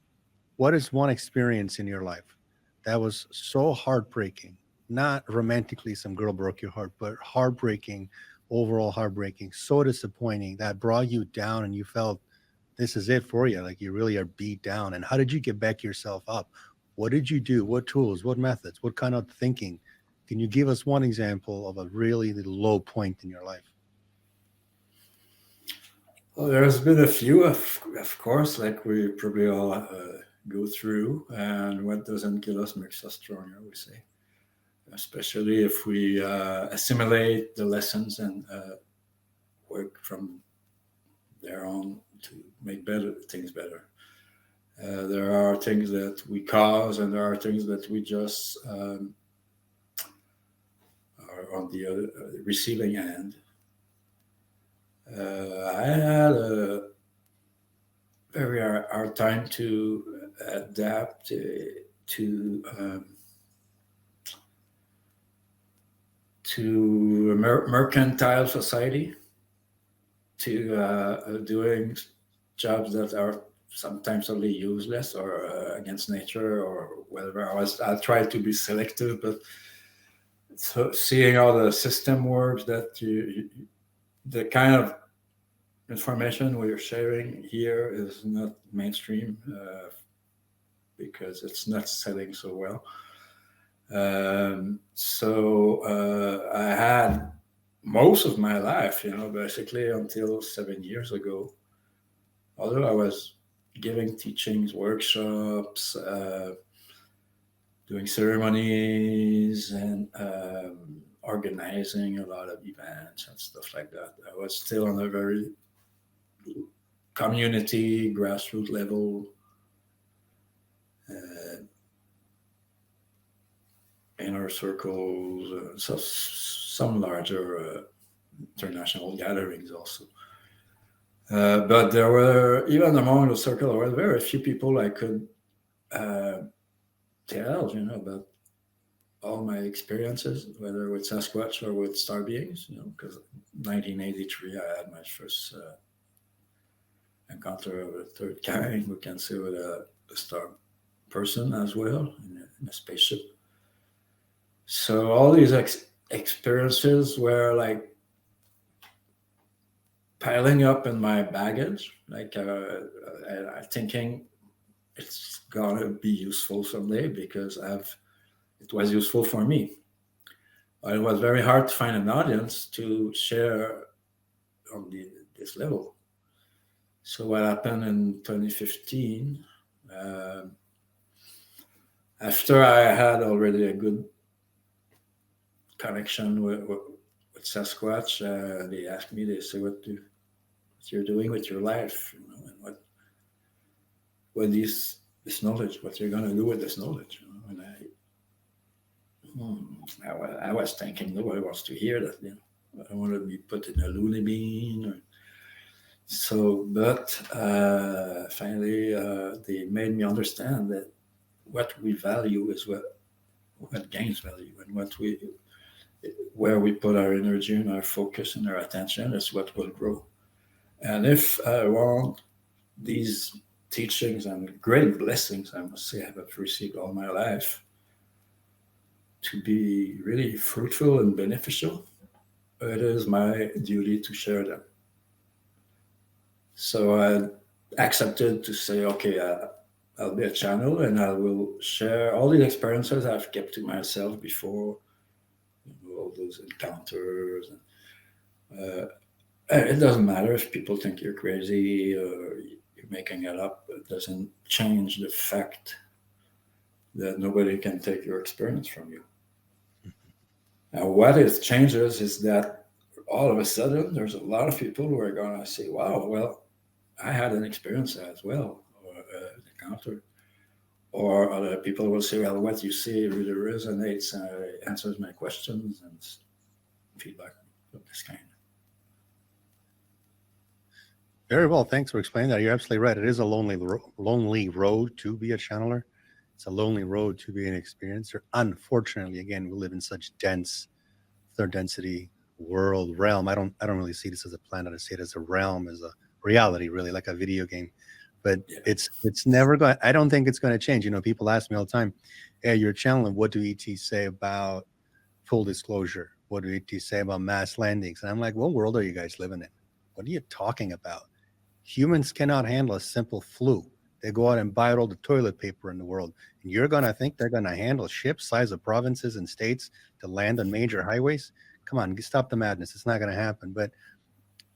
what is one experience in your life that was so heartbreaking, not romantically some girl broke your heart, but heartbreaking, overall heartbreaking, so disappointing that brought you down and you felt this is it for you, like you really are beat down? And how did you get back yourself up? What did you do? What tools, what methods, what kind of thinking? Can you give us one example of a really low point in your life? Well, there's been a few, of course, like we probably all go through, and what doesn't kill us makes us stronger, we say. Especially if we assimilate the lessons and work from there on to make things better. There are things that we cause, and there are things that we just are on the receiving end. I had a very hard time to adapt to a mercantile society, to doing jobs that are sometimes totally useless or against nature or whatever. I tried to be selective, but so seeing how the system works, that the kind of information we're sharing here is not mainstream because it's not selling so well. So I had most of my life, basically until 7 years ago, although I was giving teachings, workshops, doing ceremonies, and organizing a lot of events and stuff like that. I was still on a very community, grassroots level. Inner circles, so some larger international gatherings also. But there were, even among the circle, there were very few people I could tell, about all my experiences, whether with Sasquatch or with star beings, because 1983 I had my first encounter of a third kind, we can say, with a star person as well, in a spaceship. So all these experiences were like piling up in my baggage, like thinking it's gonna be useful someday because it was useful for me. But it was very hard to find an audience to share on this level. So what happened in 2015, After I had already a good connection with Sasquatch, they asked me, they say, what you're doing with your life, and what is this knowledge, what you're going to do with this knowledge. And I was thinking, nobody wants to hear that. I don't want to be put in a loony bin. But finally, they made me understand that what we value is what gains value, and where we put our energy and our focus and our attention is what will grow. And if I want these teachings and great blessings, I must say, I have received all my life, to be really fruitful and beneficial, it is my duty to share them. So I accepted to say, okay, I'll be a channel, and I will share all the experiences I've kept to myself before, all those encounters. It doesn't matter if people think you're crazy or you're making it up. It doesn't change the fact that nobody can take your experience from you. Now, what it changes is that all of a sudden, there's a lot of people who are going to say, wow, well, I had an experience as well, or an encounter. Or other people will say, well, what you say really resonates, answers my questions, and feedback of this kind. Very well. Thanks for explaining that. You're absolutely right. It is a lonely road to be a channeler. It's a lonely road to be an experiencer. Unfortunately, again, we live in such dense, third density realm. I don't really see this as a planet. I see it as a realm, as a reality, really, like a video game. But yeah, it's never going. I don't think it's going to change. People ask me all the time, "Hey, you're channeling. What do ETs say about full disclosure? What do ETs say about mass landings?" And I'm like, "What world are you guys living in? What are you talking about? Humans cannot handle a simple flu. They go out and buy all the toilet paper in the world. And you're going to think they're going to handle ships size of provinces and states to land on major highways? Come on, stop the madness. It's not going to happen." But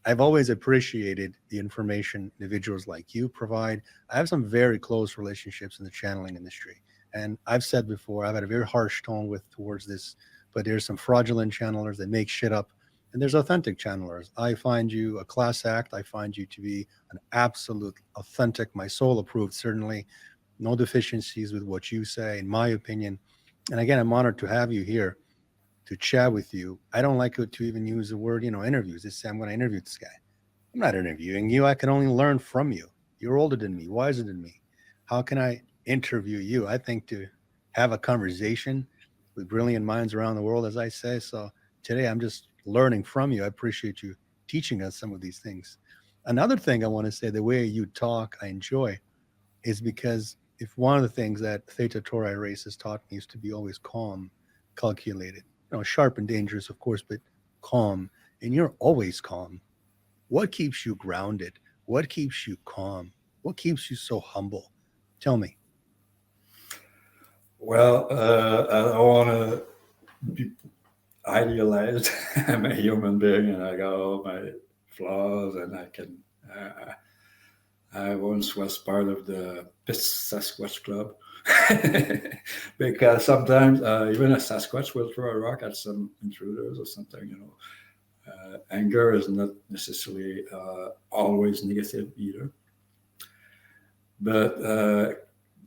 I've always appreciated the information individuals like you provide. I have some very close relationships in the channeling industry. And I've said before, I've had a very harsh tone towards this, but there's some fraudulent channelers that make shit up. And there's authentic channelers. I find you a class act. I find you to be an absolute authentic, my soul approved, certainly. No deficiencies with what you say, in my opinion. And again, I'm honored to have you here to chat with you. I don't like to even use the word, interviews. Just say, I'm going to interview this guy. I'm not interviewing you. I can only learn from you. You're older than me, wiser than me. How can I interview you? I think to have a conversation with brilliant minds around the world, as I say. So today I'm just learning from you. I appreciate you teaching us some of these things. Another thing I want to say, the way you talk, I enjoy, is because if one of the things that Theta Tauri race has taught me is to be always calm, calculated, sharp and dangerous, of course, but calm. And you're always calm. What keeps you grounded? What keeps you calm? What keeps you so humble? Tell me. Well, I don't want to be idealized. I'm a human being, and I got all my flaws, and I once was part of the Pissed Sasquatch Club because sometimes even a Sasquatch will throw a rock at some intruders or something. Anger is not necessarily always negative either. But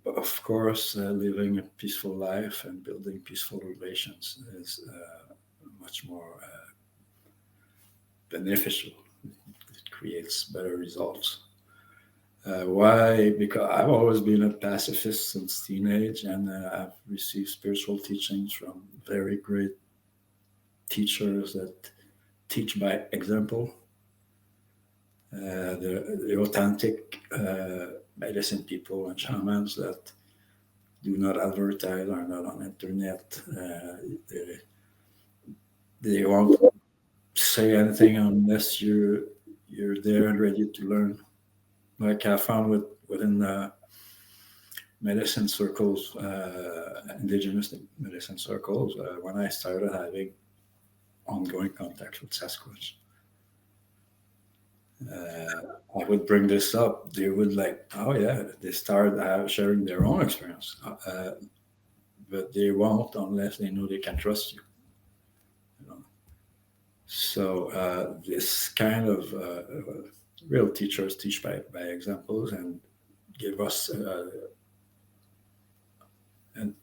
of course, living a peaceful life and building peaceful relations is much more beneficial. It creates better results. Why? Because I've always been a pacifist since teenage, and I've received spiritual teachings from very great teachers that teach by example. The authentic medicine people and shamans that do not advertise, are not on internet. They won't say anything unless you're there and ready to learn. Like I found within medicine circles, indigenous medicine circles, when I started having ongoing contact with Sasquatch. I would bring this up, they would like, oh yeah, they start sharing their own experience, but they won't unless they know they can trust you. You know? So this kind of real teachers teach by examples and give us an,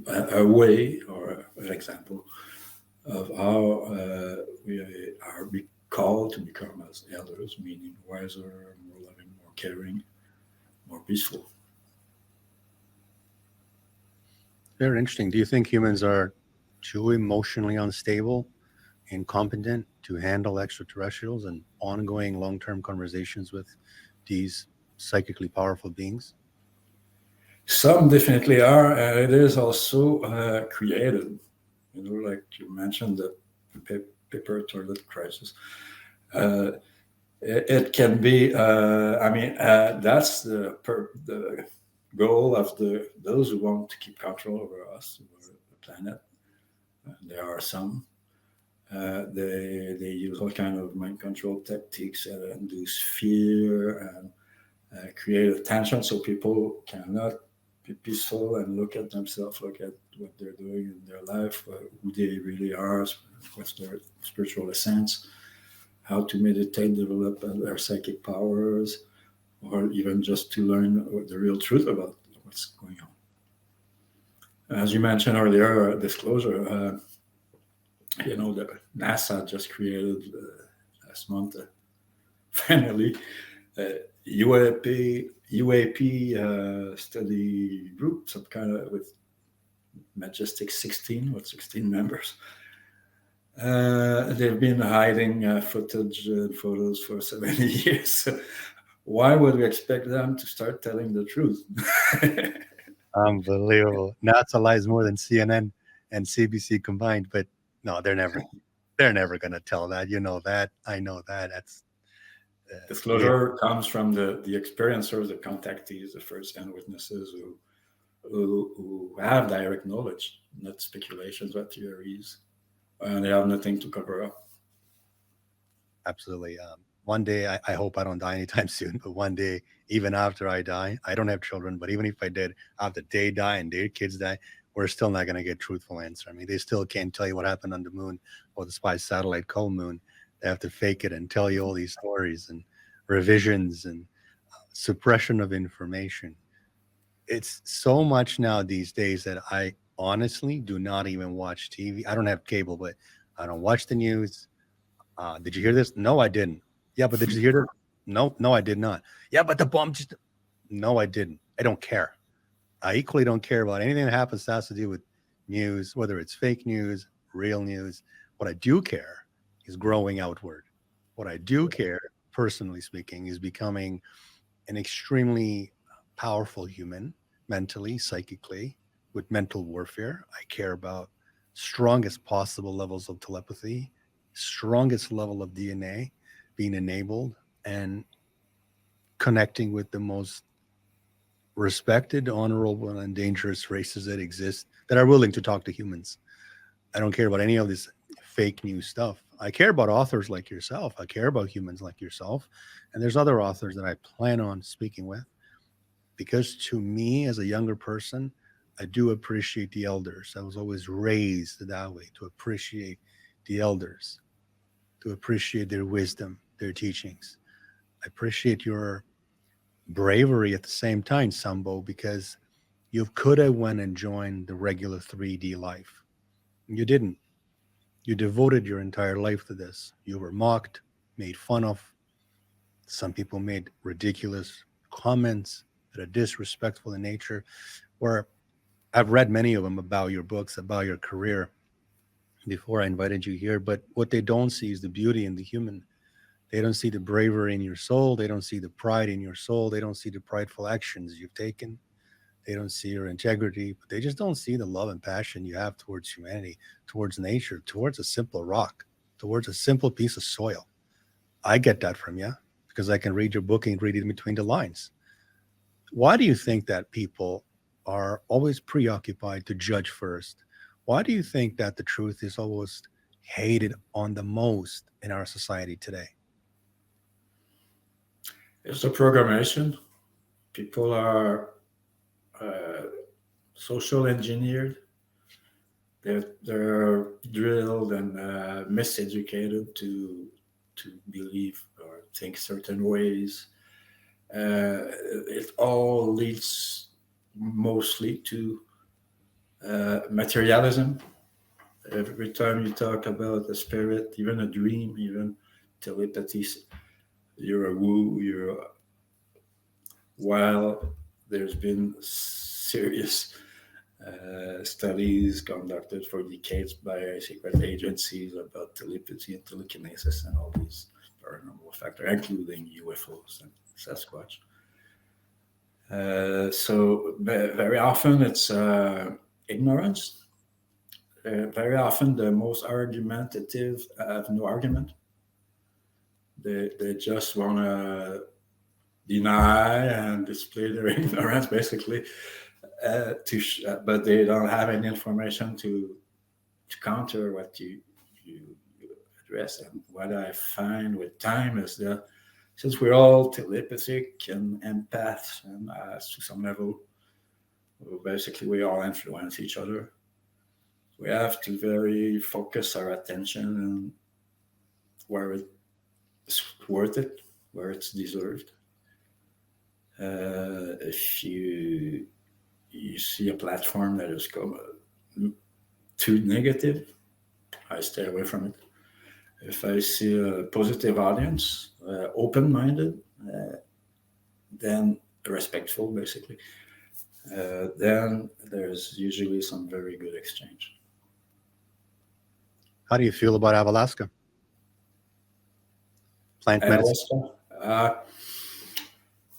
a way or an example of how we are called to become as elders, meaning wiser, more loving, more caring, more peaceful. Very interesting. Do you think humans are too emotionally unstable, incompetent to handle extraterrestrials and ongoing long-term conversations with these psychically powerful beings? Some definitely are, and it is also created. You know, like you mentioned, the paper toilet crisis. Uh, it can be. I mean, that's the goal of the those who want to keep control over us, over the planet. There are some. They use all kind of mind control tactics and induce fear and create a tension so people cannot be peaceful and look at themselves, look at what they're doing in their life, who they really are, what's their spiritual essence, how to meditate, develop their psychic powers, or even just to learn what the real truth about what's going on. As you mentioned earlier, disclosure. You know, the NASA just created last month finally UAP study group, some kind of with majestic 16 with 16 members. They've been hiding footage and photos for so many years. Why would we expect them to start telling the truth? Unbelievable. NASA lies more than CNN and CBC combined, but no, they're never going to tell that. You know that. I know that. That's yeah, Disclosure comes from the experiencers, the contactees, the first-hand witnesses who have direct knowledge, not speculations or theories, and they have nothing to cover up. absolutely. One day, I hope I don't die anytime soon, but one day, even after I die, I don't have children, but even if I did, after they die and their kids die, we're still not going to get truthful answer. I mean, they still can't tell you what happened on the moon or the spy satellite called moon. They have to fake it and tell you all these stories and revisions and suppression of information. It's so much now these days that I honestly do not even watch TV. I don't have cable, but I don't watch the news. Did you hear this? No, I didn't. Yeah, but did you hear this? No, no, I did not. Yeah, but the bomb just. No, I didn't. I don't care. I equally don't care about anything that happens that has to do with news, whether it's fake news, real news. What I do care is growing outward. What I do care, personally speaking, is becoming an extremely powerful human, mentally, psychically, with mental warfare. I care about strongest possible levels of telepathy, strongest level of DNA being enabled, and connecting with the most respected, honorable, and dangerous races that exist that are willing to talk to humans. I don't care about any of this fake news stuff. I care about authors like yourself. I care about humans like yourself. And there's other authors that I plan on speaking with because to me, as a younger person, I do appreciate the elders. I was always raised that way to appreciate the elders, to appreciate their wisdom, their teachings. I appreciate your bravery at the same time, Sambo, because you could have went and joined the regular 3D life. You didn't. You devoted your entire life to this. You were mocked, made fun of. Some people made ridiculous comments that are disrespectful in nature. Where I've read many of them about your books, about your career before I invited you here. But what they don't see is the beauty in the human. They don't see the bravery in your soul. They don't see the pride in your soul. They don't see the prideful actions you've taken. They don't see your integrity, but they just don't see the love and passion you have towards humanity, towards nature, towards a simple rock, towards a simple piece of soil. I get that from you because I can read your book and read it in between the lines. Why do you think that people are always preoccupied to judge first? Why do you think that the truth is always hated on the most in our society today? It's a programmation. People are social engineered. They're drilled and miseducated to believe or think certain ways. It all leads mostly to materialism. Every time you talk about a spirit, even a dream, even telepathy, you're a woo. While there's been serious studies conducted for decades by secret agencies about telepathy and telekinesis and all these paranormal factors, including UFOs and Sasquatch. So very often it's ignorance. Very often the most argumentative have no argument. They just want to deny and display their ignorance, basically. But they don't have any information to counter what you address. And what I find with time is that since we're all telepathic and empaths, and to some level, basically we all influence each other. We have to very focus our attention on where it's worth it, where it's deserved. If you see a platform that is too negative, I stay away from it. If I see a positive audience, open-minded, then respectful, basically, then there's usually some very good exchange. How do you feel about Alaska? Plant medicine?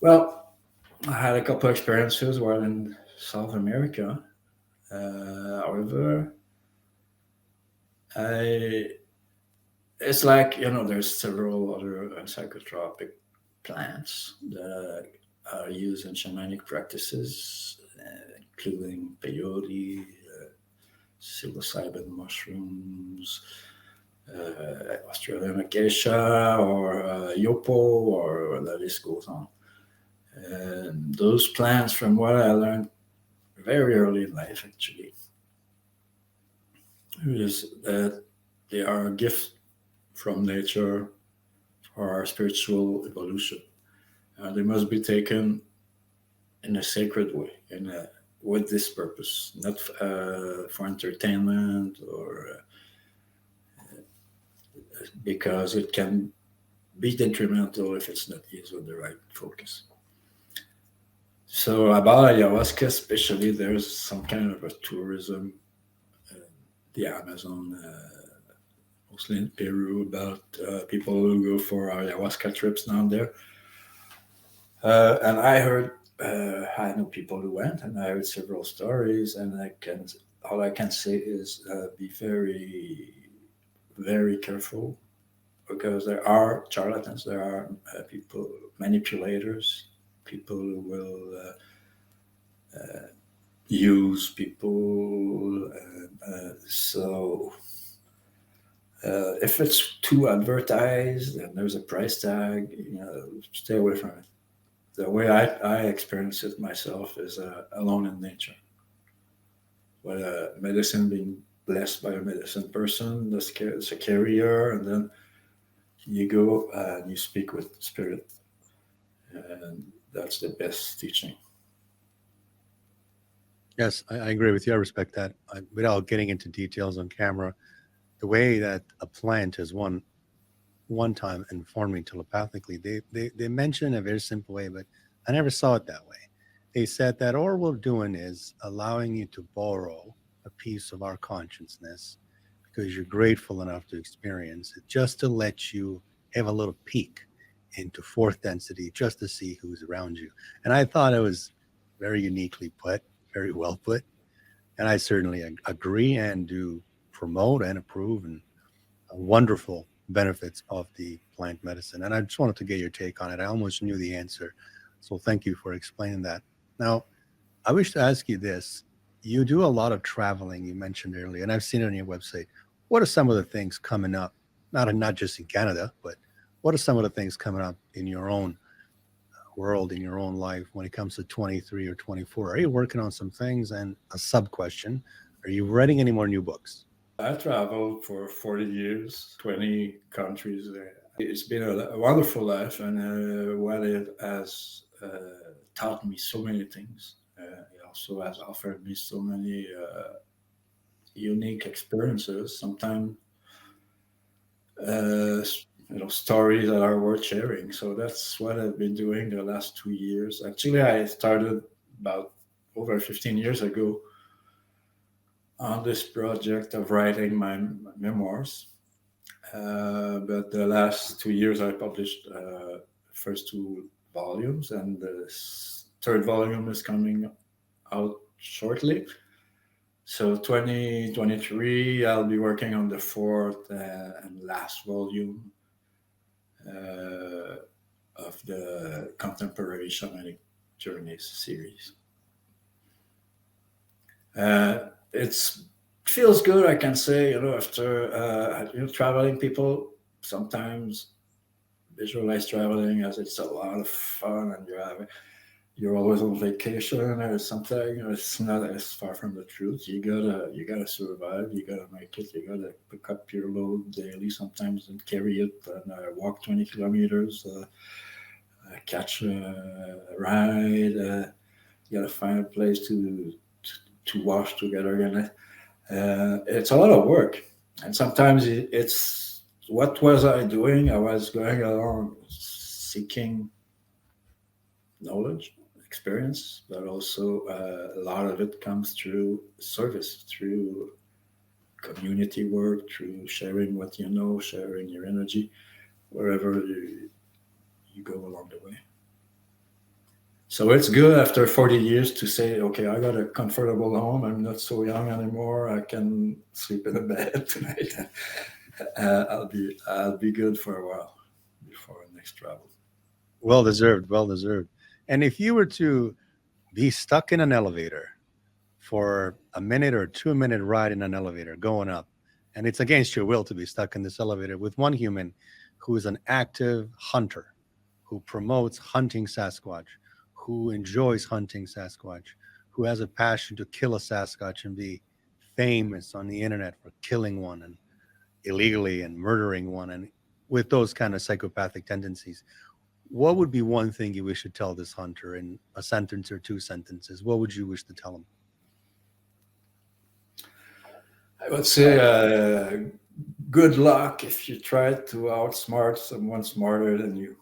Well, I had a couple of experiences while in South America. However, it's like, there's several other psychotropic plants that are used in shamanic practices, including peyote, psilocybin mushrooms, Australian acacia, or yopo, or the list goes on. And those plants, from what I learned very early in life, actually, is that they are a gift from nature for our spiritual evolution. They must be taken in a sacred way, with this purpose, not for entertainment or because it can be detrimental if it's not used with the right focus. So about ayahuasca, especially, there's some kind of a tourism, the Amazon, mostly in Peru, about people who go for ayahuasca trips down there. And I know people who went, and I heard several stories, and all I can say is be very, very careful, because there are charlatans, there are people, manipulators, people who will use people. So if it's too advertised and there's a price tag, stay away from it. The way I experience it myself is alone in nature. With medicine being blessed by a medicine person, it's a carrier, and then you go and you speak with spirit. And that's the best teaching. Yes, I agree with you. I respect that. Without getting into details on camera, the way that a plant is one time informed me telepathically. They mentioned in a very simple way, but I never saw it that way. They said that all we're doing is allowing you to borrow a piece of our consciousness because you're grateful enough to experience it, just to let you have a little peek into fourth density, just to see who's around you. And I thought it was very uniquely put, very well put. And I certainly agree and do promote and approve and wonderful benefits of the plant medicine. And I just wanted to get your take on it. I almost knew the answer. So thank you for explaining that. Now, I wish to ask you this. You do a lot of traveling, you mentioned earlier, and I've seen it on your website. What are some of the things coming up? Not just in Canada, but what are some of the things coming up in your own world in your own life when it comes to 23 or 24? Are you working on some things? And a sub question, are you writing any more new books? I traveled for 40 years, 20 countries. It's been a wonderful life, and what it has taught me so many things. It also has offered me so many unique experiences. Sometimes, uh, stories that are worth sharing. So that's what I've been doing the last 2 years. Actually, I started about over 15 years ago on this project of writing my memoirs. But the last 2 years, I published first two volumes, and the third volume is coming out shortly. So 2023, I'll be working on the fourth and last volume uh, of the contemporary shamanic journeys series. It's feels good, I can say. After traveling, people sometimes visualize traveling as it's a lot of fun and you're always on vacation or something. It's not as far from the truth. You gotta survive. You gotta make it. You gotta pick up your load daily sometimes and carry it and walk 20 kilometers, catch a ride. You gotta find a place to wash together in it. It's a lot of work, and sometimes it's what was I doing? I was going along seeking knowledge, experience, but also a lot of it comes through service, through community work, through sharing what you know, sharing your energy, wherever you go along the way. So it's good after 40 years to say, okay, I got a comfortable home. I'm not so young anymore. I can sleep in a bed tonight. I'll be good for a while before next travel. Well deserved, well deserved. And if you were to be stuck in an elevator for a minute or 2 minute ride in an elevator going up, and it's against your will to be stuck in this elevator with one human who is an active hunter, who promotes hunting Sasquatch, who enjoys hunting Sasquatch, who has a passion to kill a Sasquatch and be famous on the internet for killing one and illegally and murdering one and with those kind of psychopathic tendencies, what would be one thing you wish to tell this hunter in a sentence or two sentences? What would you wish to tell him? I would say good luck if you try to outsmart someone smarter than you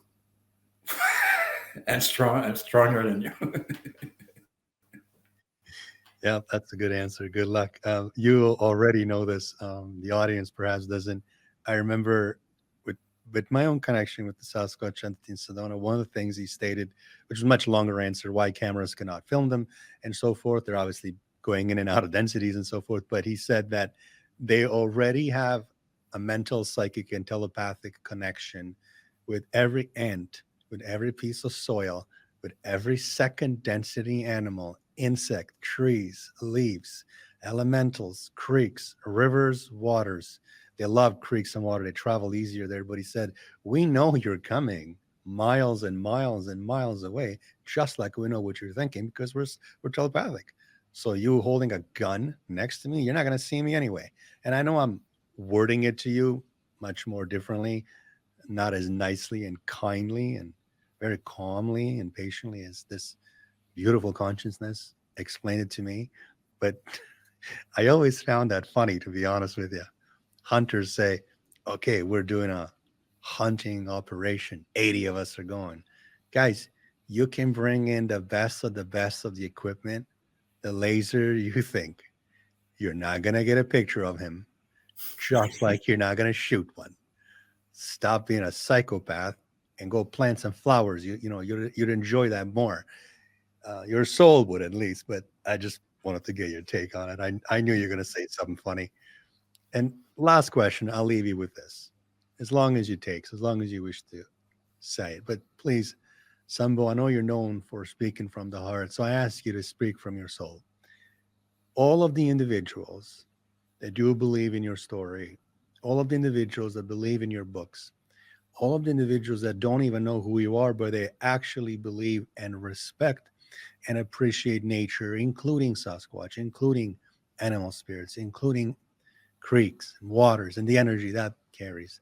and stronger than you. Yeah, that's a good answer. Good luck. You already know this. The audience perhaps doesn't. I remember with with my own connection with the Sasquatch entity in Sedona, one of the things he stated, which was a much longer answer, why cameras cannot film them and so forth. They're obviously going in and out of densities and so forth. But he said that they already have a mental, psychic, and telepathic connection with every ant, with every piece of soil, with every second density animal, insect, trees, leaves, elementals, creeks, rivers, waters. They love creeks and water. They travel easier there. But he said, we know you're coming miles and miles and miles away, just like we know what you're thinking because we're telepathic. So you holding a gun next to me, you're not going to see me anyway. And I know I'm wording it to you much more differently, not as nicely and kindly and very calmly and patiently as this beautiful consciousness explained it to me. But I always found that funny, to be honest with you. Hunters say, okay, we're doing a hunting operation. 80 of us are going. Guys, you can bring in the best of the equipment, the laser you think. You're not going to get a picture of him, just like you're not going to shoot one. Stop being a psychopath and go plant some flowers. You'd enjoy that more. Your soul would at least, but I just wanted to get your take on it. I knew you were going to say something funny. And last question, I'll leave you with this. As long as you take, as long as you wish to say it. But please, SunBow, I know you're known for speaking from the heart. So I ask you to speak from your soul. All of the individuals that do believe in your story, all of the individuals that believe in your books, all of the individuals that don't even know who you are, but they actually believe and respect and appreciate nature, including Sasquatch, including animal spirits, including creeks and waters and the energy that carries,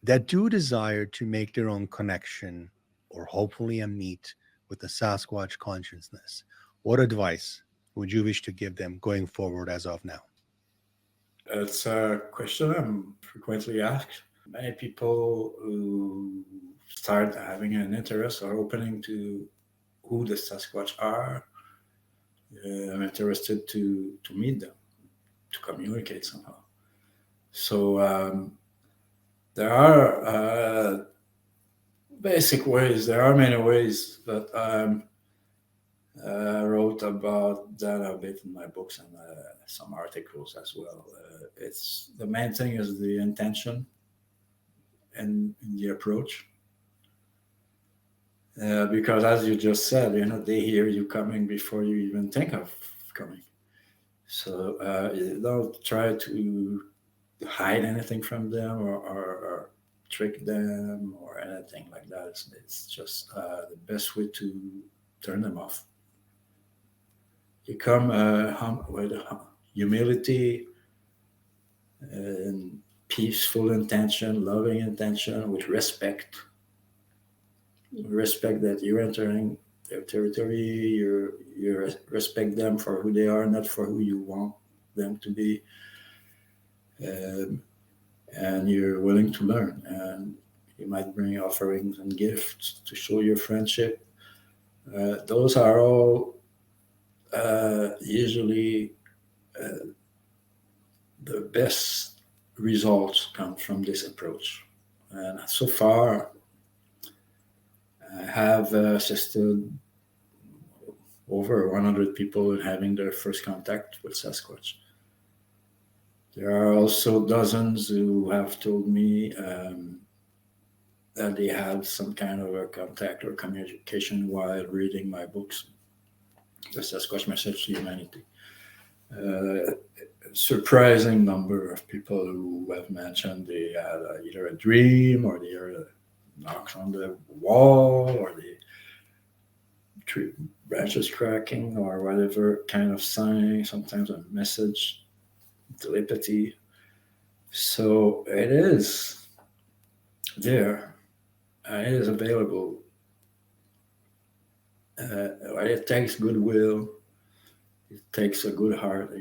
that do desire to make their own connection or hopefully a meet with the Sasquatch consciousness. What advice would you wish to give them going forward as of now? It's a question I'm frequently asked. Many people who start having an interest or opening to who the Sasquatch are, I'm interested to meet them, to communicate somehow. So there are basic ways. There are many ways that I wrote about that a bit in my books and some articles as well. It's the main thing is the intention and in the approach. Because as you just said, they hear you coming before you even think of coming. So you don't try to hide anything from them or trick them or anything like that. It's just the best way to turn them off. You come with humility and peaceful intention, loving intention, with respect. Respect that you're entering their territory. You respect them for who they are, not for who you want them to be. Um, and you're willing to learn. And you might bring offerings and gifts to show your friendship. Those are all usually the best results come from this approach. And so far, I have assisted over 100 people in having their first contact with Sasquatch. There are also dozens who have told me that they had some kind of a contact or communication while reading my books, The Sasquatch Message to Humanity. Surprising number of people who have mentioned they had either a dream or they heard knocks on the wall or the tree branches cracking or whatever kind of sign, sometimes a message, telepathy. So it is there. It is available. It takes goodwill. It takes a good heart.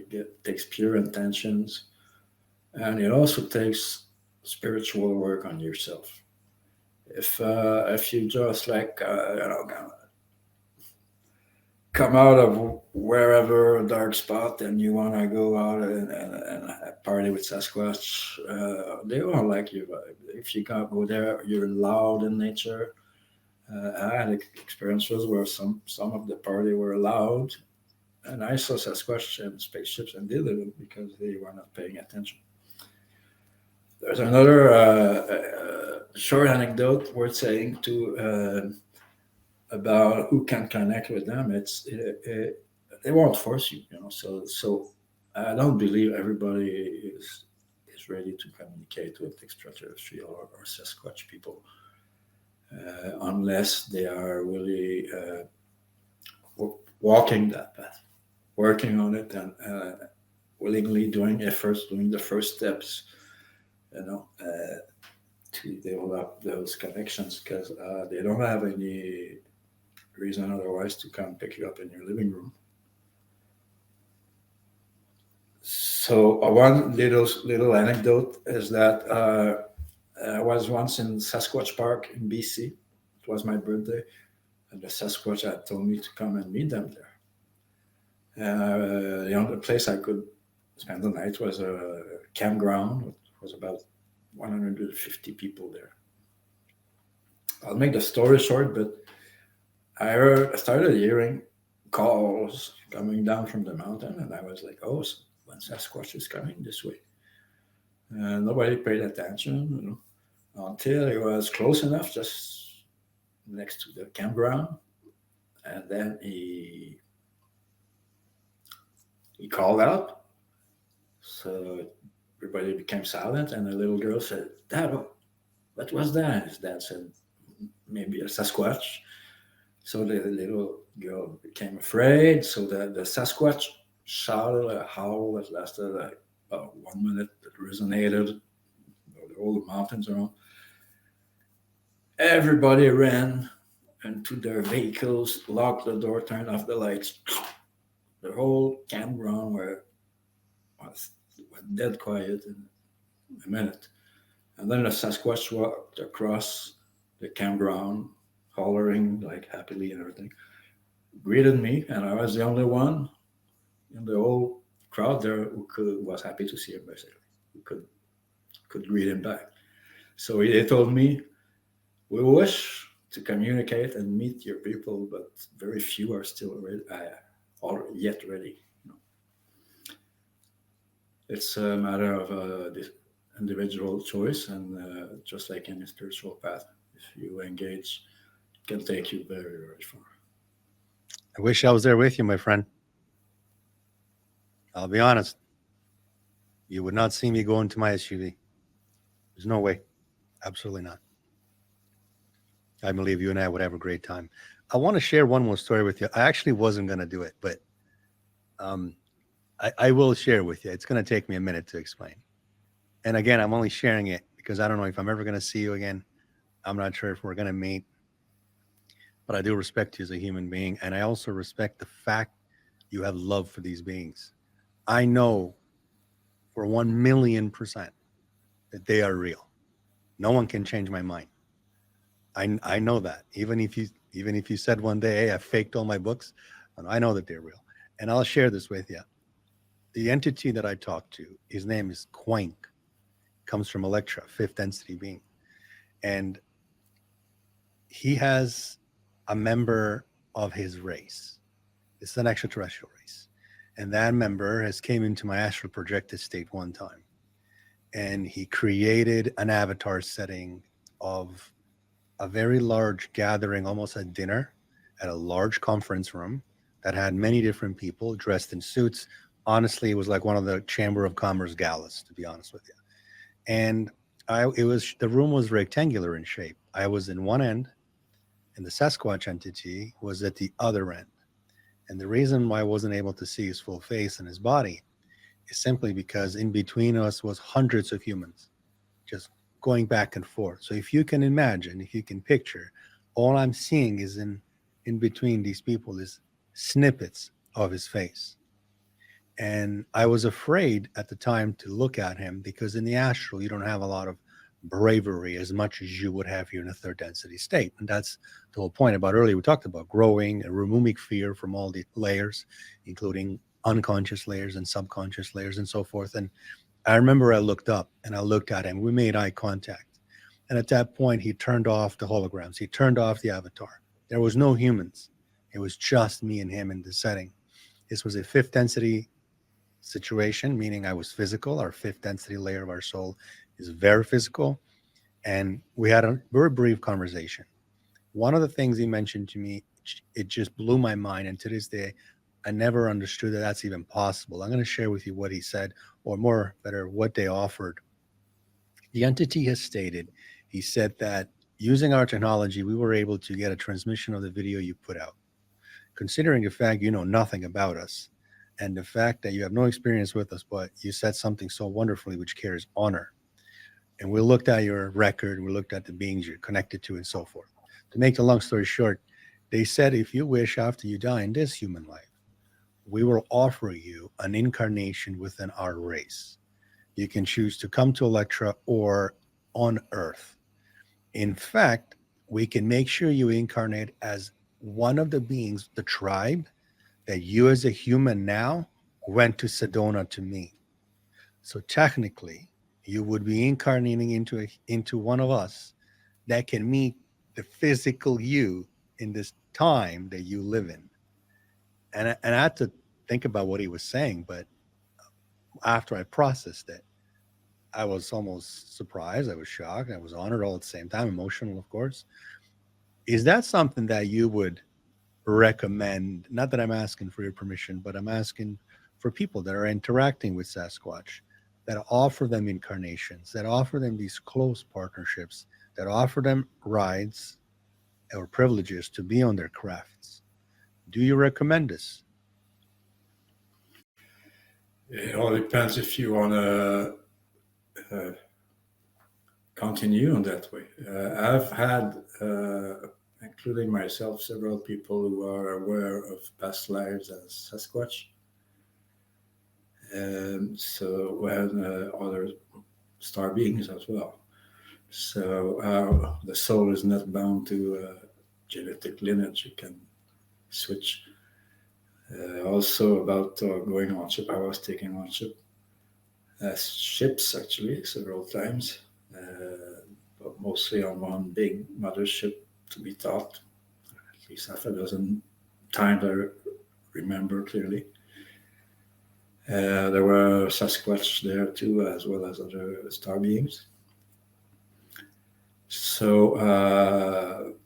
Takes pure intentions, and it also takes spiritual work on yourself. If you just like come out of wherever a dark spot and you want to go out and party with Sasquatch, they won't like you. If you can't go there, you're loud in nature. I had experiences where some of the party were loud, and I saw Sasquatch and spaceships, and they didn't because they were not paying attention. There's another short anecdote worth saying too about who can connect with them. They won't force you, So I don't believe everybody is ready to communicate with extraterrestrial or Sasquatch people. Unless they are really walking that path, working on it, and willingly doing efforts, doing the first steps, to develop those connections, because they don't have any reason otherwise to come pick you up in your living room. So one little anecdote is that I was once in Sasquatch Park in BC. It was my birthday, and the Sasquatch had told me to come and meet them there. The only place I could spend the night was a campground. It was about 150 people there. I'll make the story short, but I started hearing calls coming down from the mountain, and I was like, "Oh, one Sasquatch is coming this way." Nobody paid attention, until it was close enough, just next to the campground, and then he called out. So everybody became silent, and the little girl said, "Dad, what was that? His dad said, maybe a Sasquatch. So the little girl became afraid. So the Sasquatch shouted a howl that lasted like about 1 minute. That resonated all the mountains around. Everybody ran into their vehicles, locked the door, turned off the lights. The whole campground was dead quiet in a minute. And then the Sasquatch walked across the campground, hollering like happily and everything, greeted me, and I was the only one in the whole crowd there who was happy to see him, basically, who could greet him back. So he told me, we wish to communicate and meet your people, but very few are still ready, or yet ready. You know, it's a matter of this individual choice, and just like any spiritual path, if you engage, it can take you very, very far. I wish I was there with you, my friend. I'll be honest. You would not see me go into my SUV. There's no way. Absolutely not. I believe you and I would have a great time. I want to share one more story with you. I actually wasn't going to do it, but I will share with you. It's going to take me a minute to explain. And again, I'm only sharing it because I don't know if I'm ever going to see you again. I'm not sure if we're going to meet, but I do respect you as a human being. And I also respect the fact you have love for these beings. I know for 1,000,000% that they are real. No one can change my mind. I know that. Even if you said one day, hey, I faked all my books, I know that they're real. And I'll share this with you. The entity that I talked to, his name is Quank, comes from Electra, fifth density being. And he has a member of his race. It's an extraterrestrial race. And that member has came into my astral projected state one time. And he created an avatar setting of a very large gathering, almost a dinner at a large conference room that had many different people dressed in suits. Honestly, it was like one of the Chamber of Commerce galas, to be honest with you. And the room was rectangular in shape. I was in one end, and the Sasquatch entity was at the other end. And the reason why I wasn't able to see his full face and his body is simply because in between us was hundreds of humans just going back and forth. So if you can imagine, if you can picture, all I'm seeing is in between these people is snippets of his face. And I was afraid at the time to look at him because in the astral, you don't have a lot of bravery as much as you would have here in a third density state. And that's the whole point about earlier. We talked about growing and removing fear from all the layers, including unconscious layers and subconscious layers and so forth. And I remember I looked up and I looked at him. We made eye contact. And at that point, he turned off the holograms. He turned off the avatar. There was no humans. It was just me and him in the setting. This was a fifth density situation, meaning I was physical. Our fifth density layer of our soul is very physical. And we had a very brief conversation. One of the things he mentioned to me, it just blew my mind. And to this day, I never understood that that's even possible. I'm going to share with you what he said, or more better, what they offered. The entity has stated, he said that using our technology, we were able to get a transmission of the video you put out. Considering the fact you know nothing about us, and the fact that you have no experience with us, but you said something so wonderfully which carries honor. And we looked at your record, we looked at the beings you're connected to, and so forth. To make the long story short, they said if you wish after you die in this human life, we will offer you an incarnation within our race. You can choose to come to Electra or on Earth. In fact, we can make sure you incarnate as one of the beings, the tribe, that you as a human now went to Sedona to meet. So technically, you would be incarnating into one of us that can meet the physical you in this time that you live in. And I had to think about what he was saying, but after I processed it, I was almost surprised. I was shocked. I was honored all at the same time, emotional, of course. Is that something that you would recommend? Not that I'm asking for your permission, but I'm asking for people that are interacting with Sasquatch. that offer them incarnations, that offer them these close partnerships, that offer them rights or privileges to be on their crafts. Do you recommend this? It all depends if you want to continue on that way. I've had, including myself, several people who are aware of past lives as Sasquatch. And so when other star beings as well. So the soul is not bound to genetic lineage. You can switch. Also about going on ship, I was taken on ships actually several times, but mostly on one big mothership to be taught. At least half a dozen times I remember clearly. There were Sasquatch there too, as well as other star beings. So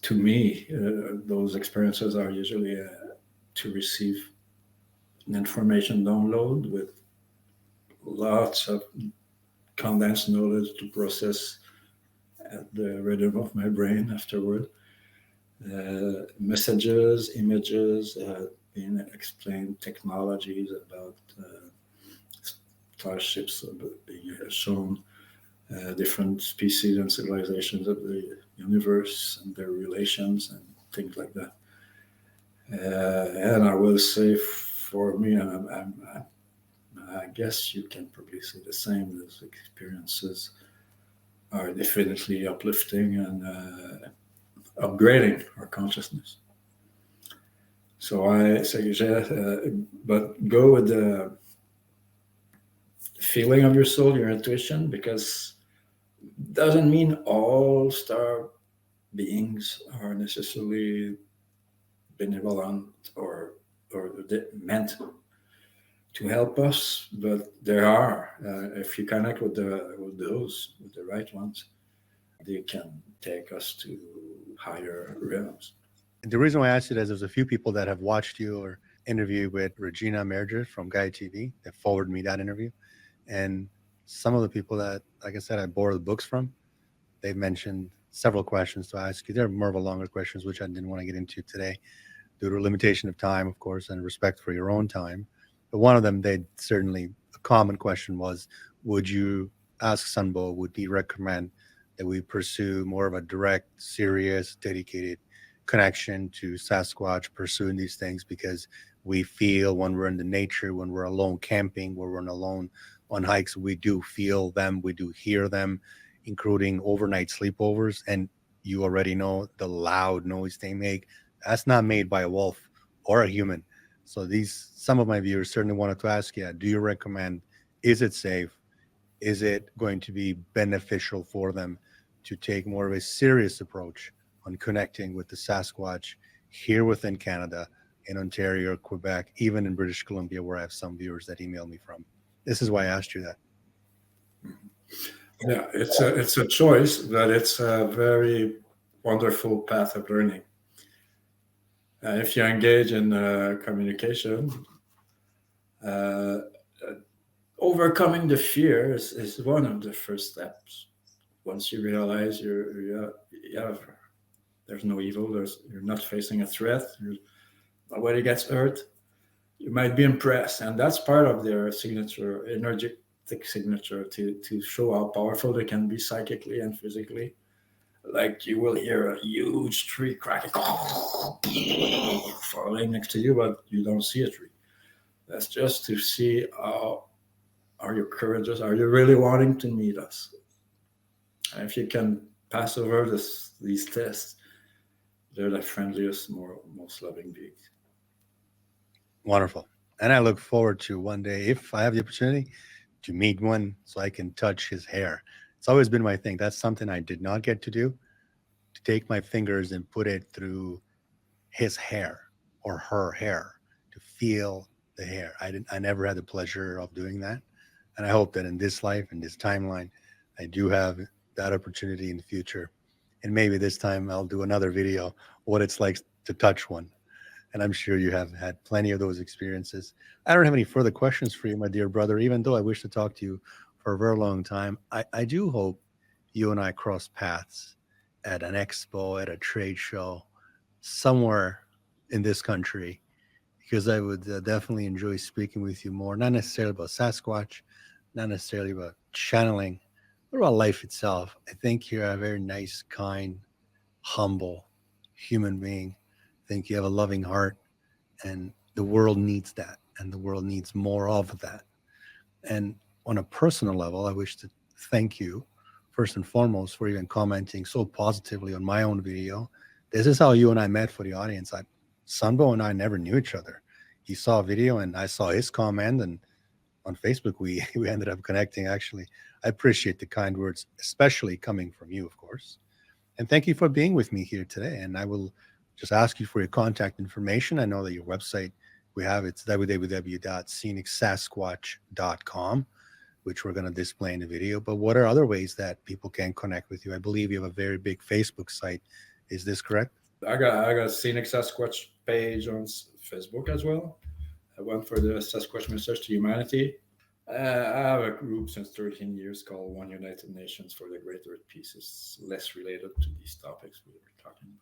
to me, those experiences are usually to receive an information download with lots of condensed knowledge to process at the rhythm of my brain afterward. Messages, images, being explained, technologies about starships being shown, different species and civilizations of the universe and their relations and things like that. And I will say for me, I guess you can probably say the same. Those experiences are definitely uplifting and upgrading our consciousness. So I suggest, but go with the feeling of your soul, your intuition, because it doesn't mean all star beings are necessarily benevolent or meant to help us, but there are. If you connect with the right ones, they can take us to higher realms. The reason why I asked you that is there's a few people that have watched you or interviewed with Regina Merger from Guy TV that forwarded me that interview. And some of the people that, like I said, I borrow the books from, they've mentioned several questions to ask you. They're more of a longer questions, which I didn't want to get into today due to a limitation of time, of course, and respect for your own time. But one of them, they certainly, a common question was, would you ask SunBow, would he recommend that we pursue more of a direct, serious, dedicated connection to Sasquatch, pursuing these things because we feel when we're in the nature, when we're alone camping, when we're alone on hikes, we do feel them, we do hear them, including overnight sleepovers. And you already know the loud noise they make. That's not made by a wolf or a human. So some of my viewers certainly wanted to ask you, do you recommend, is it safe? Is it going to be beneficial for them to take more of a serious approach on connecting with the Sasquatch here within Canada, in Ontario, Quebec, even in British Columbia, where I have some viewers that email me from? This is why I asked you that. Yeah, it's a choice, but it's a very wonderful path of learning. If you engage in communication, overcoming the fear is one of the first steps. Once you realize there's no evil, you're not facing a threat, nobody gets hurt, you might be impressed. And that's part of their signature, energetic signature, to show how powerful they can be psychically and physically. Like you will hear a huge tree cracking, falling next to you, but you don't see a tree. That's just to see how are you courageous? Are you really wanting to meet us? And if you can pass over these tests, they're the friendliest, most loving beings. Wonderful. And I look forward to one day, if I have the opportunity, to meet one so I can touch his hair. It's always been my thing. That's something I did not get to do, to take my fingers and put it through his hair or her hair, to feel the hair. I never had the pleasure of doing that. And I hope that in this life, in this timeline, I do have that opportunity in the future. And maybe this time I'll do another video, what it's like to touch one. And I'm sure you have had plenty of those experiences. I don't have any further questions for you, my dear brother, even though I wish to talk to you for a very long time. I do hope you and I cross paths at an expo, at a trade show, somewhere in this country, because I would definitely enjoy speaking with you more, not necessarily about Sasquatch, not necessarily about channeling, but about life itself. I think you're a very nice, kind, humble human being. I think you have a loving heart, and the world needs that, and the world needs more of that. And on a personal level, I wish to thank you first and foremost for even commenting so positively on my own video. This is how you and I met. For the audience, SunBow and I never knew each other. He saw a video and I saw his comment, and on Facebook we we ended up connecting. Actually, I appreciate the kind words, especially coming from you, of course. And thank you for being with me here today. And I will just ask you for your contact information. I know that your website, we have it's www.scenicsasquatch.com, which we're going to display in the video. But what are other ways that people can connect with you? I believe you have a very big Facebook site. Is this correct? I got a Scenic Sasquatch page on Facebook as well. I went for the Sasquatch Message to Humanity. I have a group since 13 years called One United Nations for the Great Earth Peace. It's less related to these topics we were talking about.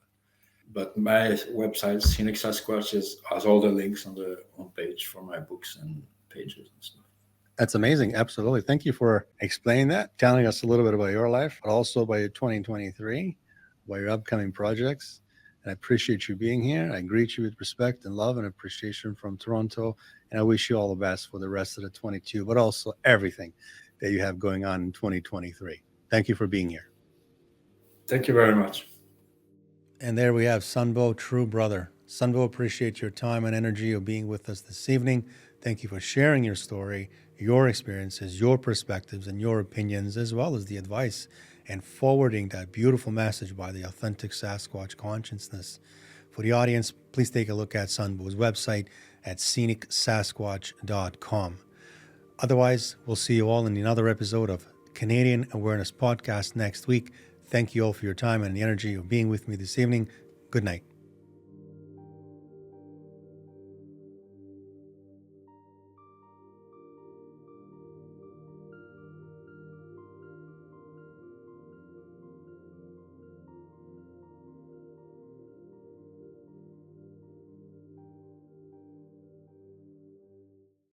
But my website, Scenic Sasquatch, has all the links on the homepage for my books and pages and stuff. That's amazing. Absolutely. Thank you for explaining that, telling us a little bit about your life, but also about your 2023, about your upcoming projects. And I appreciate you being here. I greet you with respect and love and appreciation from Toronto. And I wish you all the best for the rest of the 22, but also everything that you have going on in 2023. Thank you for being here. Thank you very much. And there we have SunBow TrueBrother. SunBow, appreciate your time and energy of being with us this evening. Thank you for sharing your story, your experiences, your perspectives, and your opinions, as well as the advice and forwarding that beautiful message by the authentic Sasquatch consciousness. For the audience, please take a look at SunBow's website at scenicsasquatch.com. Otherwise, we'll see you all in another episode of Canadian Awareness Podcast next week. Thank you all for your time and the energy of being with me this evening. Good night.